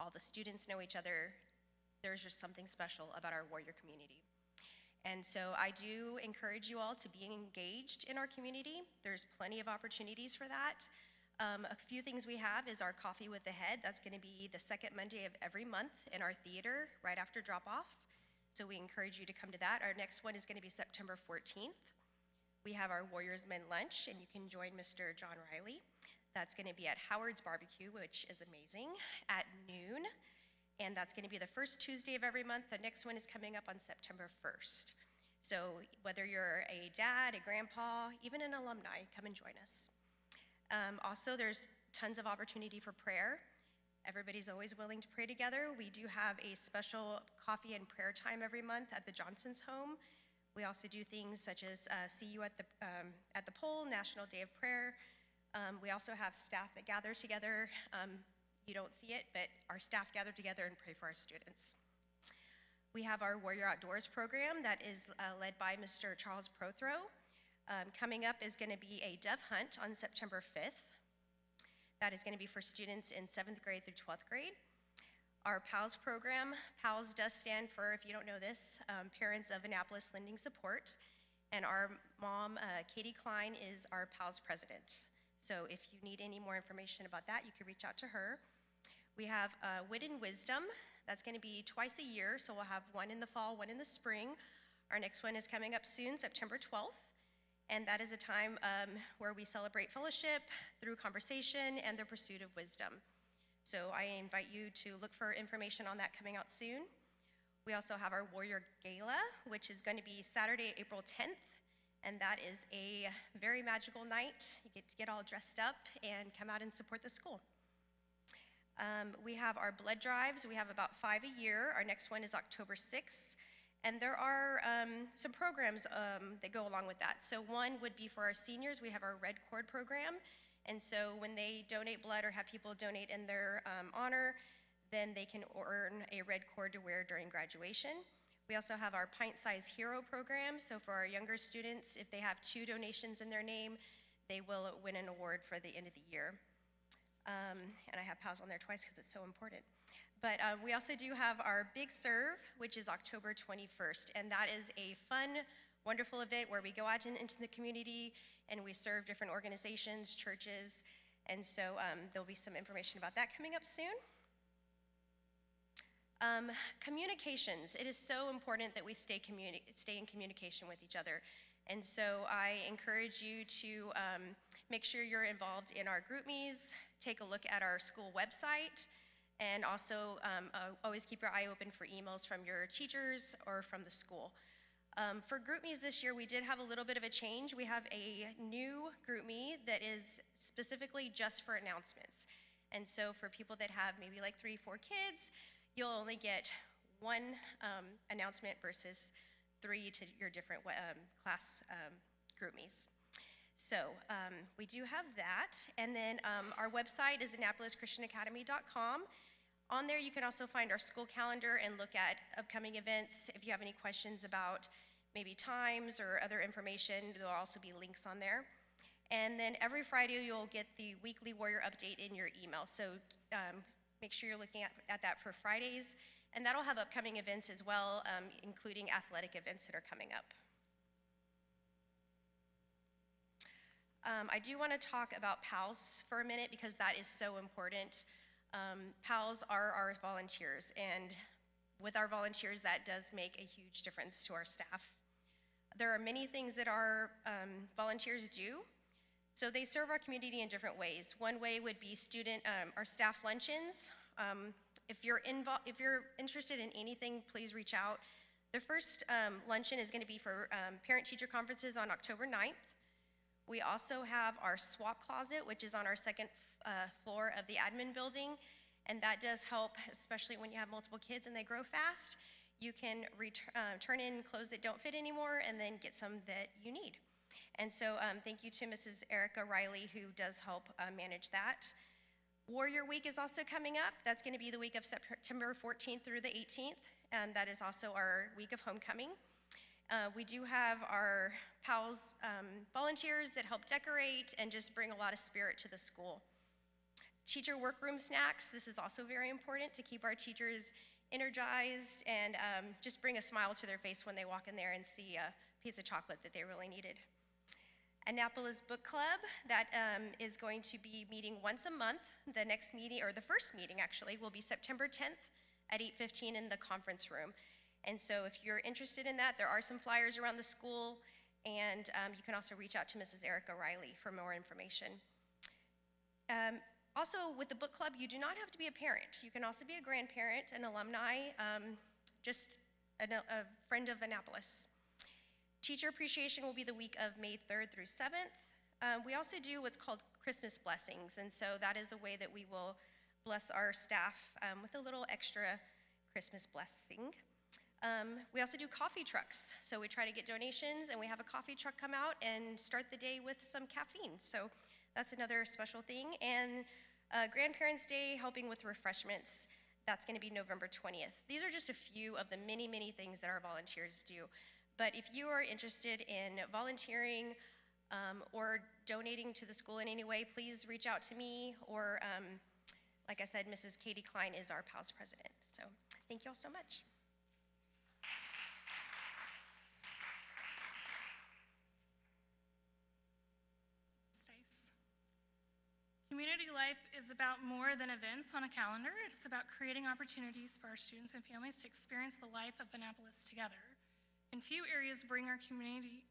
All the students know each other. There's just something special about our Warrior community. And so I do encourage you all to be engaged in our community. There's plenty of opportunities for that. A few things we have is our Coffee with the Head. That's going to be the second Monday of every month in our theater right after drop-off. So we encourage you to come to that. Our next one is going to be September 14th. We have our Warriors Men Lunch, and you can join Mr. John Riley. That's going to be at Howard's Barbecue, which is amazing, at noon. And that's going to be the first Tuesday of every month. The next one is coming up on September 1st. So whether you're a dad, a grandpa, even an alumni, come and join us. Also, there's tons of opportunity for prayer. Everybody's always willing to pray together. We do have a special coffee and prayer time every month at the Johnson's home. We also do things such as see you at the pole, National Day of Prayer. We also have staff that gather together. You don't see it, but our staff gather together and pray for our students. We have our Warrior Outdoors program that is led by Mr. Charles Prothrow. Coming up is going to be a dove hunt on September 5th. That is going to be for students in 7th grade through 12th grade. Our PALS program, PALS does stand for, if you don't know this, Parents of Annapolis Lending Support. And our mom, Katie Klein, is our PALS president. So if you need any more information about that, you can reach out to her. We have Wit and Wisdom. That's going to be twice a year, so we'll have one in the fall, one in the spring. Our next one is coming up soon, September 12th. And that is a time where we celebrate fellowship through conversation and the pursuit of wisdom. So I invite you to look for information on that coming out soon. We also have our Warrior Gala, which is going to be Saturday, April 10th. And that is a very magical night. You get to get all dressed up and come out and support the school. We have our blood drives. We have about 5 a year. Our next one is October 6th. And there are some programs that go along with that. So one would be for our seniors. We have our Red Cord program. And so when they donate blood or have people donate in their honor, then they can earn a red cord to wear during graduation. We also have our Pint Size Hero program. So for our younger students, if they have 2 donations in their name, they will win an award for the end of the year. And I have PALS on there twice because it's so important. But we also do have our Big Serve, which is October 21st. And that is a fun, wonderful event where we go out into the community and we serve different organizations, churches. And so there'll be some information about that coming up soon. Communications. It is so important that we stay in communication with each other. And so I encourage you to make sure you're involved in our GroupMes, take a look at our school website, and also always keep your eye open for emails from your teachers or from the school. For GroupMes this year, we did have a little bit of a change. We have a new GroupMe that is specifically just for announcements. And so for people that have maybe like 3, 4 kids, you'll only get 1 announcement versus 3 to your different class GroupMes. So we do have that. And then our website is AnnapolisChristianAcademy.com. On there, you can also find our school calendar and look at upcoming events. If you have any questions about maybe times or other information, there'll also be links on there. And then every Friday, you'll get the weekly Warrior update in your email. So make sure you're looking at that for Fridays. And that'll have upcoming events as well, including athletic events that are coming up. I do want to talk about PALS for a minute because that is so important. PALS are our volunteers, and with our volunteers, that does make a huge difference to our staff. There are many things that our volunteers do. So they serve our community in different ways. One way would be our staff luncheons. If you're interested in anything, please reach out. The first luncheon is going to be for parent-teacher conferences on October 9th. We also have our swap closet, which is on our 2nd floor of the admin building, and that does help, especially when you have multiple kids and they grow fast. You can turn in clothes that don't fit anymore and then get some that you need. And so thank you to Mrs. Erica Riley, who does help manage that. Warrior Week is also coming up. That's going to be the week of September 14th through the 18th, and that is also our week of homecoming. We do have our PALS volunteers that help decorate and just bring a lot of spirit to the school. Teacher workroom snacks, this is also very important to keep our teachers energized and just bring a smile to their face when they walk in there and see a piece of chocolate that they really needed. Annapolis Book Club, that is going to be meeting once a month. The next meeting, or the first meeting actually, will be September 10th at 8:15 in the conference room. And so if you're interested in that, there are some flyers around the school, and you can also reach out to Mrs. Erica Riley for more information. Also, with the book club, you do not have to be a parent. You can also be a grandparent, an alumni, just a friend of Annapolis. Teacher appreciation will be the week of May 3rd through 7th. We also do what's called Christmas blessings, and so that is a way that we will bless our staff with a little extra Christmas blessing. We also do coffee trucks. So we try to get donations, and we have a coffee truck come out and start the day with some caffeine. So that's another special thing. And Grandparents' Day, helping with refreshments, that's going to be November 20th. These are just a few of the many, many things that our volunteers do. But if you are interested in volunteering or donating to the school in any way, please reach out to me, or like I said, Mrs. Katie Klein is our PALS president. So thank you all so much. Community life is about more than events on a calendar. It is about creating opportunities for our students and families to experience the life of Annapolis together. And few areas bring our community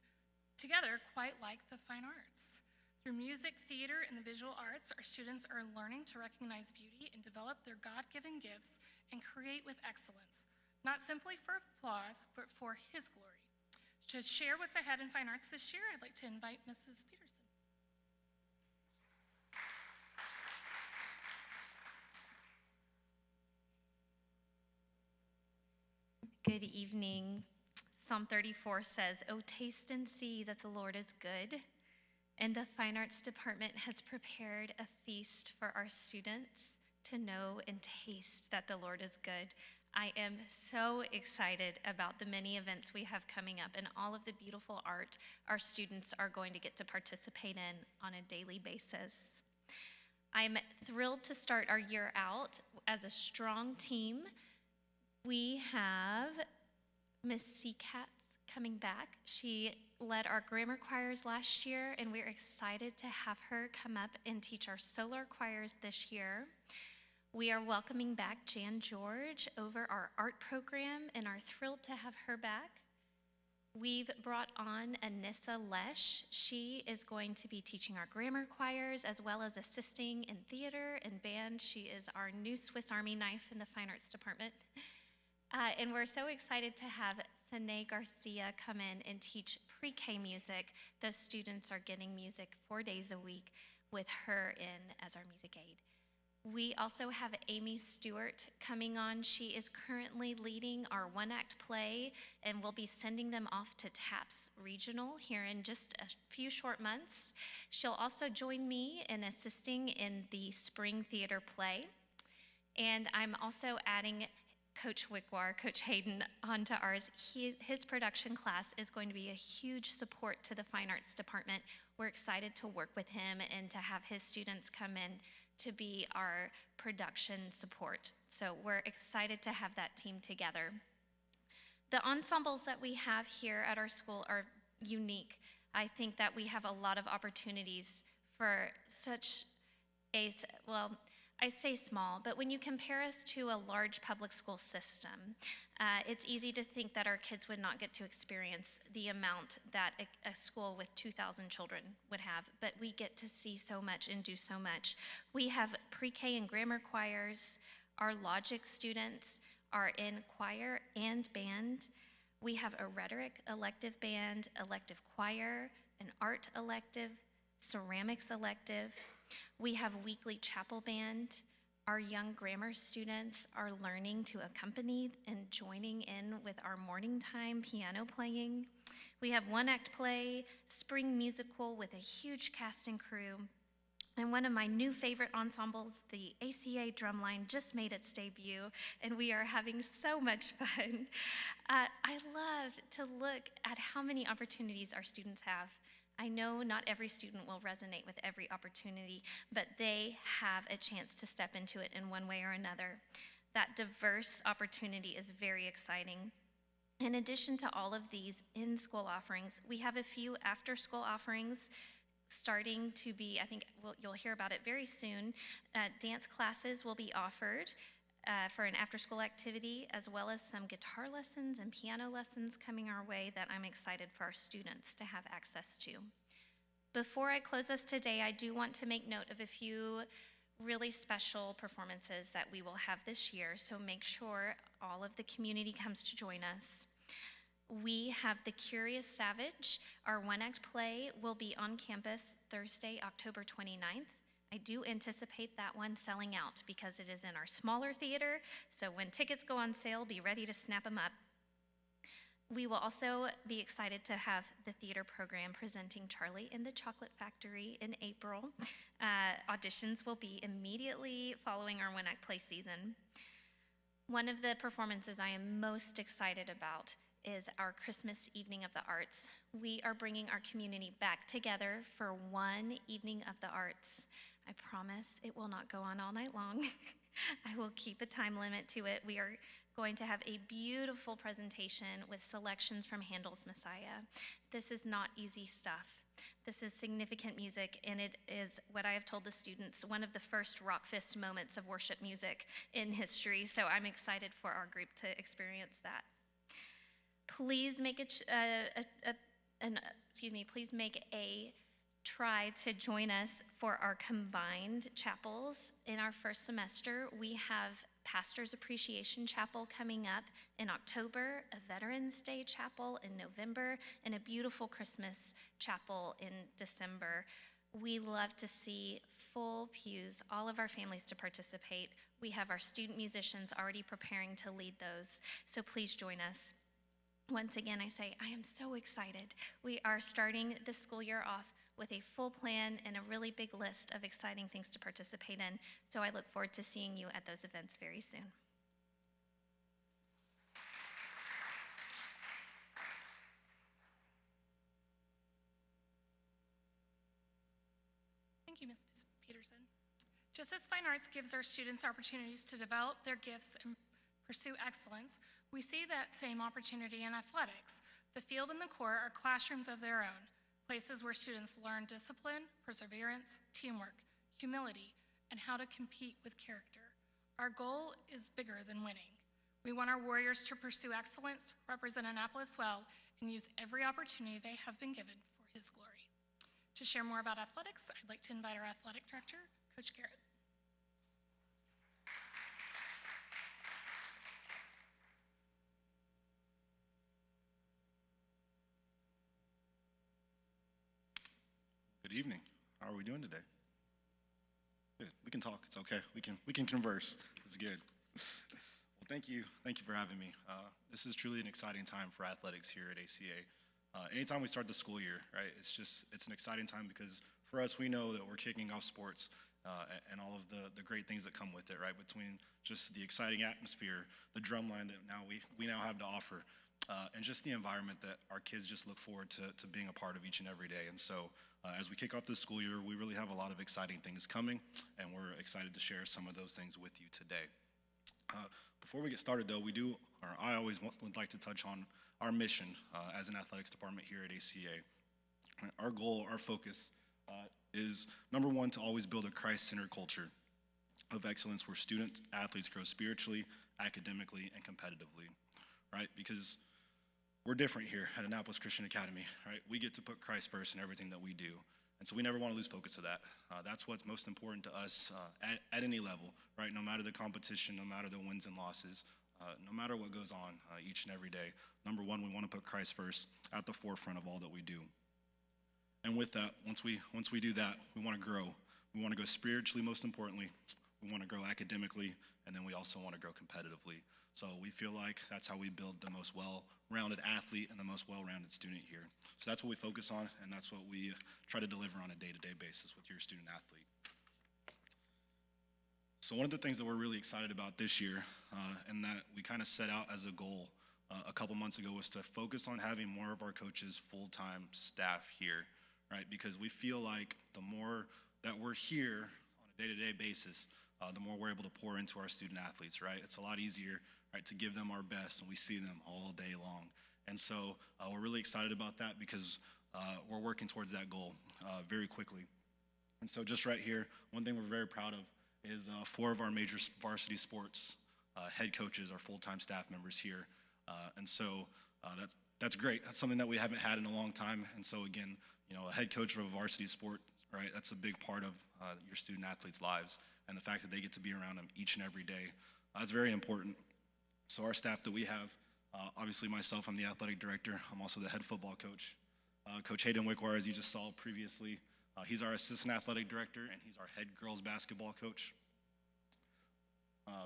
together quite like the fine arts. Through music, theater, and the visual arts, our students are learning to recognize beauty and develop their God-given gifts and create with excellence, not simply for applause, but for His glory. To share what's ahead in fine arts this year, I'd like to invite Mrs. Peterson. evening. Psalm 34 says, "Oh, taste and see that the Lord is good." And the Fine Arts Department has prepared a feast for our students to know and taste that the Lord is good. I am so excited about the many events we have coming up and all of the beautiful art our students are going to get to participate in on a daily basis. I'm thrilled to start our year out as a strong team. We have Miss Seacats coming back. She led our grammar choirs last year, and we're excited to have her come up and teach our solar choirs this year. We are welcoming back Jan George over our art program and are thrilled to have her back. We've brought on Anissa Lesh. She is going to be teaching our grammar choirs as well as assisting in theater and band. She is our new Swiss Army knife in the Fine Arts Department. And we're so excited to have Sine Garcia come in and teach pre-K music. Those students are getting music 4 days a week with her in as our music aide. We also have Amy Stewart coming on. She is currently leading our one-act play, and we'll be sending them off to TAPS Regional here in just a few short months. She'll also join me in assisting in the spring theater play. And I'm also adding Coach Wickwar, Coach Hayden, onto ours. His production class is going to be a huge support to the Fine Arts Department. We're excited to work with him and to have his students come in to be our production support. So we're excited to have that team together. The ensembles that we have here at our school are unique. I think that we have a lot of opportunities for such a, well, I say small, but when you compare us to a large public school system, it's easy to think that our kids would not get to experience the amount that a school with 2,000 children would have, but we get to see so much and do so much. We have pre-K and grammar choirs. Our logic students are in choir and band. We have a rhetoric elective band, elective choir, an art elective, ceramics elective. We have weekly chapel band. Our young grammar students are learning to accompany and joining in with our morning time piano playing. We have one-act play, spring musical with a huge cast and crew. And one of my new favorite ensembles, the ACA Drumline, just made its debut, and we are having so much fun. I love to look at how many opportunities our students have. I know not every student will resonate with every opportunity, but they have a chance to step into it in one way or another. That diverse opportunity is very exciting. In addition to all of these in-school offerings, we have a few after-school offerings starting to be, I think you'll hear about it very soon. Dance classes will be offered for an after-school activity, as well as some guitar lessons and piano lessons coming our way that I'm excited for our students to have access to. Before I close us today, I do want to make note of a few really special performances that we will have this year, so make sure all of the community comes to join us. We have The Curious Savage. Our one-act play will be on campus Thursday, October 29th. I do anticipate that one selling out because it is in our smaller theater, so when tickets go on sale, be ready to snap them up. We will also be excited to have the theater program presenting Charlie and the Chocolate Factory in April. Auditions will be immediately following our one-act play season. One of the performances I am most excited about is our Christmas Evening of the Arts. We are bringing our community back together for one Evening of the Arts. I promise it will not go on all night long. I will keep a time limit to it. We are going to have a beautiful presentation with selections from Handel's Messiah. This is not easy stuff. This is significant music, and it is what I have told the students, one of the first rock fist moments of worship music in history, so I'm excited for our group to experience that. Please make please make a try to join us for our combined chapels. In our first semester, we have Pastor's Appreciation Chapel coming up in October, a Veterans Day Chapel in November, and a beautiful Christmas chapel in December. We love to see full pews, all of our families to participate. We have our student musicians already preparing to lead those, so please join us. once again, I say I am so excited. We are starting the school year off with a full plan and a really big list of exciting things to participate in. So I look forward to seeing you at those events very soon. Thank you, Ms. Peterson. Just as fine arts gives our students opportunities to develop their gifts and pursue excellence, we see that same opportunity in athletics. The field and the court are classrooms of their own, places where students learn discipline, perseverance, teamwork, humility, and how to compete with character. Our goal is bigger than winning. We want our warriors to pursue excellence, represent Annapolis well, and use every opportunity they have been given for his glory. To share more about athletics, I'd like to invite our athletic director, Coach Garrett. Good evening. How are we doing today? Good. We can talk. It's okay. We can converse. It's good. Well, thank you for having me. This is truly an exciting time for athletics here at ACA. Anytime we start the school year, right? It's an exciting time because for us, we know that we're kicking off sports and all of the great things that come with it, right? Between just the exciting atmosphere, the drumline that we now have to offer, and just the environment that our kids just look forward to being a part of each and every day. And so as we kick off this school year, we really have a lot of exciting things coming, and we're excited to share some of those things with you today. Before we get started, though, I always would like to touch on our mission as an athletics department here at ACA. Our goal, our focus is, number one, to always build a Christ-centered culture of excellence where students, athletes grow spiritually, academically, and competitively, right? Because we're different here at Annapolis Christian Academy, right? We get to put Christ first in everything that we do. And so we never want to lose focus of that. That's what's most important to us at any level, right? No matter the competition, no matter the wins and losses, no matter what goes on each and every day. Number one, we want to put Christ first at the forefront of all that we do. And with that, once we do that, we want to grow. We want to grow spiritually, most importantly. We want to grow academically, and then we also want to grow competitively. So we feel like that's how we build the most well-rounded athlete and the most well-rounded student here. So that's what we focus on, and that's what we try to deliver on a day-to-day basis with your student athlete. So one of the things that we're really excited about this year, and that we kind of set out as a goal a couple months ago, was to focus on having more of our coaches full-time staff here, right? Because we feel like the more that we're here on a day-to-day basis, the more we're able to pour into our student athletes, right? It's a lot easier, right, to give them our best, and we see them all day long. And so we're really excited about that because we're working towards that goal very quickly. And so just right here, one thing we're very proud of is 4 of our major varsity sports head coaches are full-time staff members here. And so that's great. That's something that we haven't had in a long time. And so again, a head coach of a varsity sport, right, that's a big part of your student athletes' lives. And the fact that they get to be around them each and every day, that's very important. So our staff that we have, obviously myself, I'm the athletic director. I'm also the head football coach. Coach Hayden Wickwire, as you just saw previously, he's our assistant athletic director, and he's our head girls basketball coach.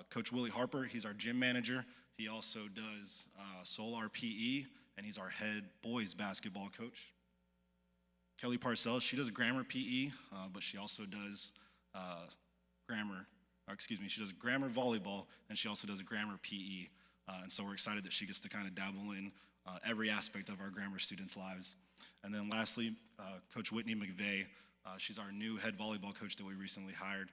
Coach Willie Harper, he's our gym manager. He also does Solar PE, and he's our head boys basketball coach. Kelly Parcells, she does grammar PE, but she also does she does grammar volleyball, and she also does grammar PE. And so we're excited that she gets to kind of dabble in every aspect of our grammar students' lives. And then lastly, Coach Whitney McVeigh, she's our new head volleyball coach that we recently hired,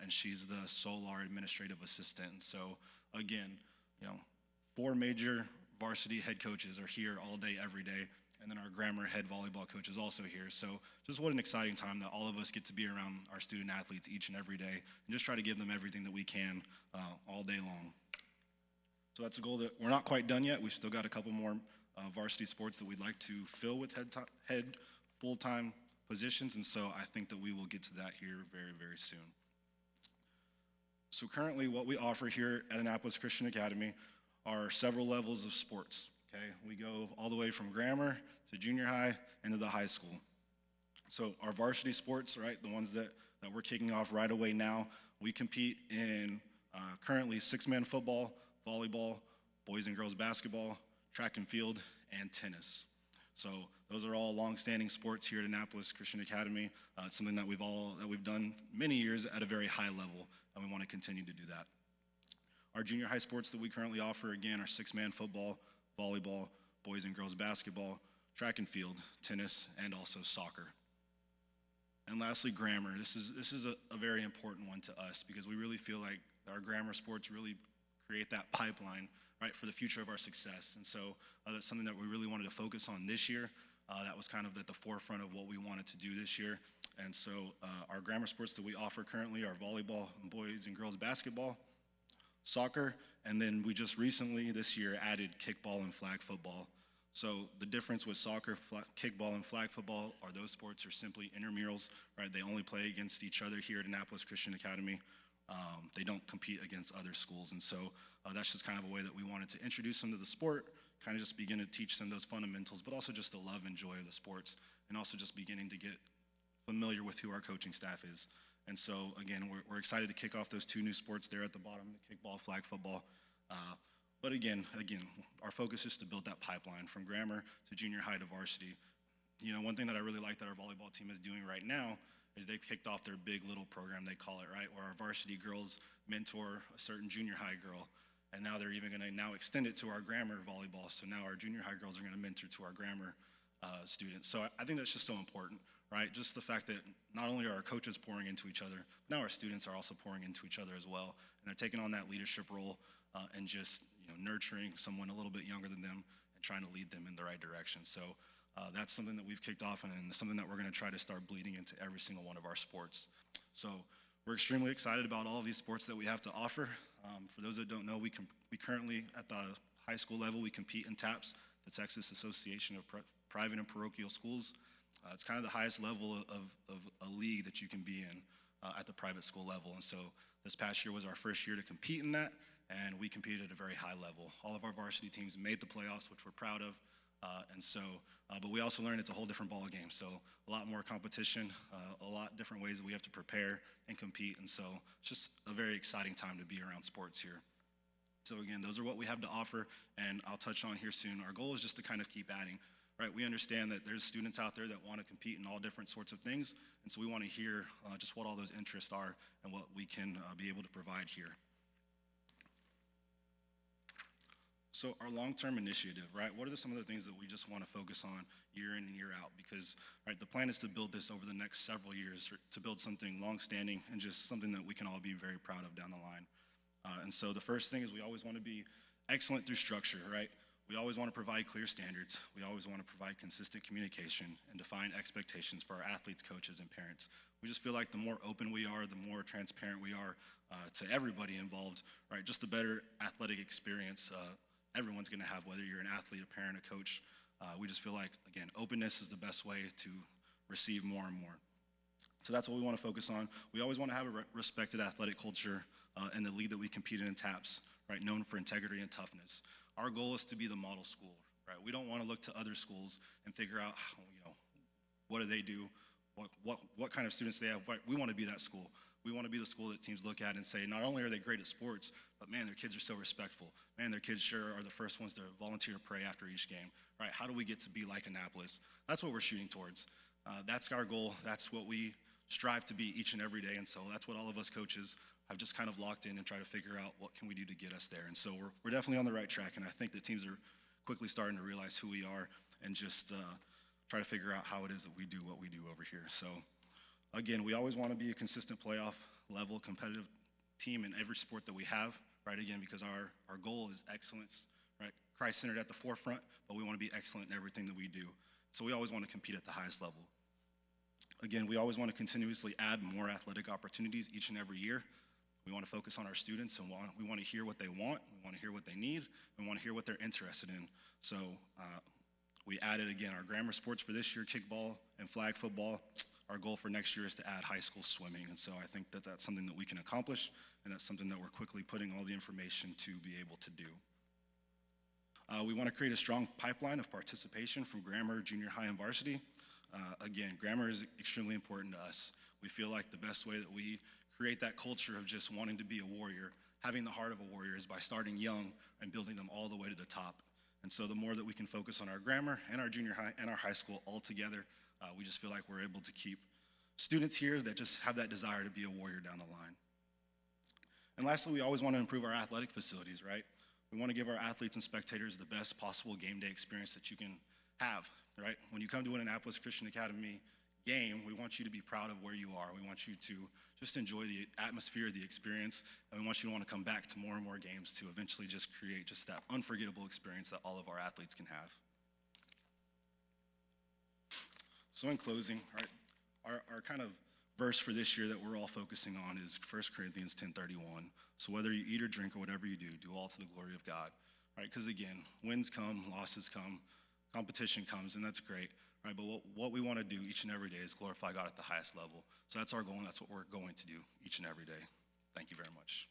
and she's the Solar administrative assistant. And so again, 4 major varsity head coaches are here all day, every day. And then our grammar head volleyball coach is also here. So just what an exciting time that all of us get to be around our student athletes each and every day and just try to give them everything that we can all day long. So that's a goal that we're not quite done yet. We've still got a couple more varsity sports that we'd like to fill with head full-time positions. And so I think that we will get to that here very, very soon. So currently what we offer here at Annapolis Christian Academy are several levels of sports. Okay, we go all the way from grammar to junior high into the high school. So our varsity sports, right, the ones that we're kicking off right away now, we compete in currently 6-man football, volleyball, boys and girls basketball, track and field, and tennis. So those are all long-standing sports here at Annapolis Christian Academy. It's something that we've done many years at a very high level, and we want to continue to do that. Our junior high sports that we currently offer, again, are six-man football, volleyball, boys and girls basketball, track and field, tennis, and also soccer. And lastly, grammar. This is a very important one to us because we really feel like our grammar sports really create that pipeline, right, for the future of our success. And so that's something that we really wanted to focus on this year. That was kind of at the forefront of what we wanted to do this year. And so our grammar sports that we offer currently are volleyball, boys and girls basketball, soccer, and then we just recently this year added kickball and flag football. So the difference with soccer, kickball, and flag football are those sports are simply intramurals, right? They only play against each other here at Annapolis Christian Academy. They don't compete against other schools, and so that's just kind of a way that we wanted to introduce them to the sport, kind of just begin to teach them those fundamentals, but also just the love and joy of the sports, and also just beginning to get familiar with who our coaching staff is. And so, again, we're excited to kick off those two new sports there at the bottom, the kickball, flag football. But again, our focus is to build that pipeline from grammar to junior high to varsity. You know, one thing that I really like that our volleyball team is doing right now is they've kicked off their Big Little program, they call it, right, where our varsity girls mentor a certain junior high girl. And now they're even going to now extend it to our grammar volleyball. So now our junior high girls are going to mentor to our grammar students. So I think that's just so important, right? Just the fact that not only are our coaches pouring into each other, but now our students are also pouring into each other as well. And they're taking on that leadership role and just nurturing someone a little bit younger than them and trying to lead them in the right direction. So that's something that we've kicked off and something that we're going to try to start bleeding into every single one of our sports. So we're extremely excited about all of these sports that we have to offer. For those that don't know, we currently, at the high school level, we compete in TAPS, the Texas Association of Private and Parochial Schools. It's kind of the highest level of a league that you can be in at the private school level. And so this past year was our first year to compete in that, and we competed at a very high level. All of our varsity teams made the playoffs, which we're proud of. But we also learned it's a whole different ball game. So a lot more competition, a lot different ways that we have to prepare and compete. And so it's just a very exciting time to be around sports here. So again, those are what we have to offer, and I'll touch on here soon. Our goal is just to kind of keep adding, right? We understand that there's students out there that want to compete in all different sorts of things. And so we want to hear just what all those interests are and what we can be able to provide here. So our long-term initiative, right? What are some of the things that we just want to focus on year in and year out? Because, right, the plan is to build this over the next several years, to build something long-standing and just something that we can all be very proud of down the line. And so the first thing is we always want to be excellent through structure, right? We always want to provide clear standards. We always want to provide consistent communication and define expectations for our athletes, coaches, and parents. We just feel like the more open we are, the more transparent we are to everybody involved, right? Just the better athletic experience everyone's going to have, whether you're an athlete, a parent, a coach. We just feel like, again, openness is the best way to receive more and more. So that's what we want to focus on. We always want to have a respected athletic culture in the league that we compete in TAPS, right, known for integrity and toughness. Our goal is to be the model school, right? We don't want to look to other schools and figure out, what do they do, what kind of students they have. We want to be that school. We want to be the school that teams look at and say, not only are they great at sports, but man, their kids are so respectful. Man, their kids sure are the first ones to volunteer to pray after each game, right? How do we get to be like Annapolis? That's what we're shooting towards. That's our goal. That's what we strive to be each and every day. And so that's what all of us coaches have just kind of locked in and try to figure out what can we do to get us there. And so we're definitely on the right track. And I think the teams are quickly starting to realize who we are and just try to figure out how it is that we do what we do over here. So again, we always want to be a consistent playoff level competitive team in every sport that we have, right? Again, because our goal is excellence, right? Christ-centered at the forefront, but we want to be excellent in everything that we do. So we always want to compete at the highest level. Again, we always want to continuously add more athletic opportunities each and every year. We want to focus on our students, and we want to hear what they want, we want to hear what they need, we want to hear what they're interested in. So we added, again, our grammar sports for this year, kickball and flag football. Our goal for next year is to add high school swimming, and so I think that that's something that we can accomplish, and that's something that we're quickly putting all the information to be able to do. We want to create a strong pipeline of participation from grammar, junior high, and varsity. Again, grammar is extremely important to us. We feel like the best way that we create that culture of just wanting to be a warrior, having the heart of a warrior, is by starting young and building them all the way to the top. And so the more that we can focus on our grammar and our junior high and our high school all together, we just feel like we're able to keep students here that just have that desire to be a warrior down the line. And lastly, we always want to improve our athletic facilities, right? We want to give our athletes and spectators the best possible game day experience that you can have, right? When you come to an Annapolis Christian Academy game, we want you to be proud of where you are. We want you to just enjoy the atmosphere, the experience, and we want you to want to come back to more and more games to eventually just create just that unforgettable experience that all of our athletes can have. So in closing, our kind of verse for this year that we're all focusing on is 1 Corinthians 10:31. So whether you eat or drink or whatever you do all to the glory of God, right? Because again, wins come, losses come, competition comes, and that's great, right? But what we want to do each and every day is glorify God at the highest level. So that's our goal, and that's what we're going to do each and every day. Thank you very much.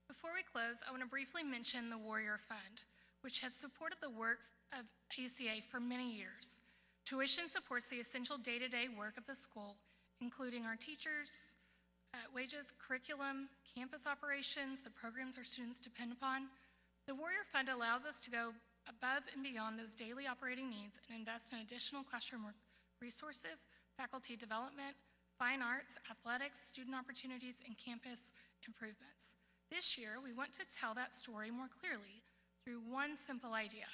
Before we close, I want to briefly mention the Warrior Fund, which has supported the work of ACA for many years. Tuition supports the essential day-to-day work of the school, including our teachers, wages, curriculum, campus operations, the programs our students depend upon. The Warrior Fund allows us to go above and beyond those daily operating needs and invest in additional classroom resources, faculty development, fine arts, athletics, student opportunities, and campus improvements. This year, we want to tell that story more clearly through one simple idea: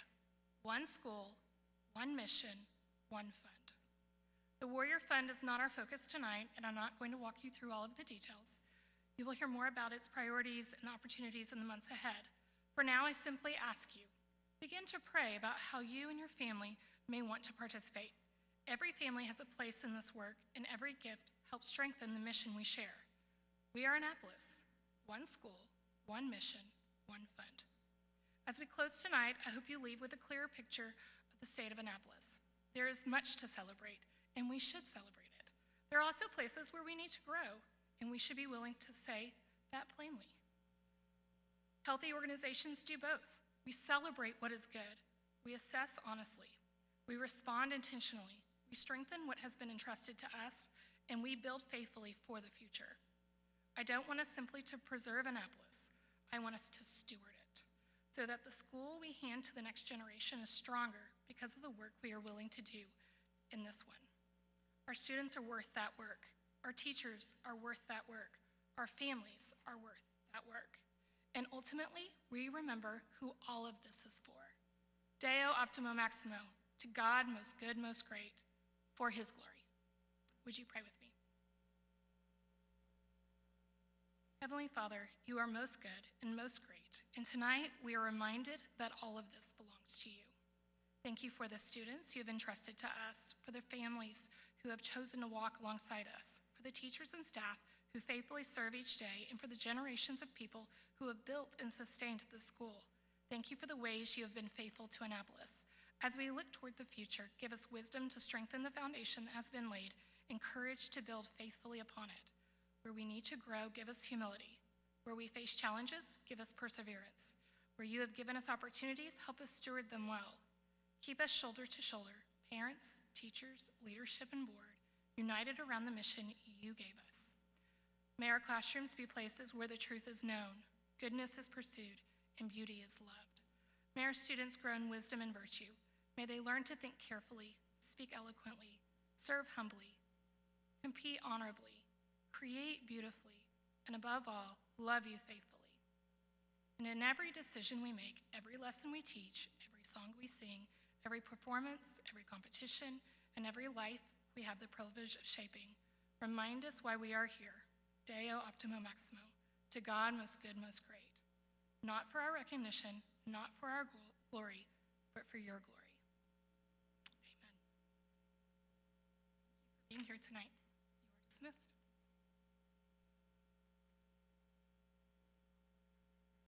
one school, one mission, one fund. The Warrior Fund is not our focus tonight, and I'm not going to walk you through all of the details. You will hear more about its priorities and opportunities in the months ahead. For now, I simply ask you, begin to pray about how you and your family may want to participate. Every family has a place in this work, and every gift helps strengthen the mission we share. We are Annapolis, one school, one mission, one fund. As we close tonight, I hope you leave with a clearer picture of the state of Annapolis. There is much to celebrate, and we should celebrate it. There are also places where we need to grow, and we should be willing to say that plainly. Healthy organizations do both. We celebrate what is good. We assess honestly. We respond intentionally. We strengthen what has been entrusted to us, and we build faithfully for the future. I don't want us simply to preserve Annapolis. I want us to steward it so that the school we hand to the next generation is stronger because of the work we are willing to do in this one. Our students are worth that work. Our teachers are worth that work. Our families are worth that work. And ultimately, we remember who all of this is for. Deo optimo maximo, to God most good, most great, for his glory. Would you pray with me? Heavenly Father, you are most good and most great, and tonight we are reminded that all of this belongs to you. Thank you for the students you have entrusted to us, for the families who have chosen to walk alongside us, for the teachers and staff who faithfully serve each day, and for the generations of people who have built and sustained the school. Thank you for the ways you have been faithful to Annapolis. As we look toward the future, give us wisdom to strengthen the foundation that has been laid and courage to build faithfully upon it. Where we need to grow, give us humility. Where we face challenges, give us perseverance. Where you have given us opportunities, help us steward them well. Keep us shoulder to shoulder, parents, teachers, leadership, and board, united around the mission you gave us. May our classrooms be places where the truth is known, goodness is pursued, and beauty is loved. May our students grow in wisdom and virtue. May they learn to think carefully, speak eloquently, serve humbly, compete honorably, create beautifully, and above all, love you faithfully. And in every decision we make, every lesson we teach, every song we sing, every performance, every competition, and every life we have the privilege of shaping, remind us why we are here, Deo optimo maximo, to God most good, most great. Not for our recognition, not for our glory, but for your glory. Amen. Thank you for being here tonight. You are dismissed.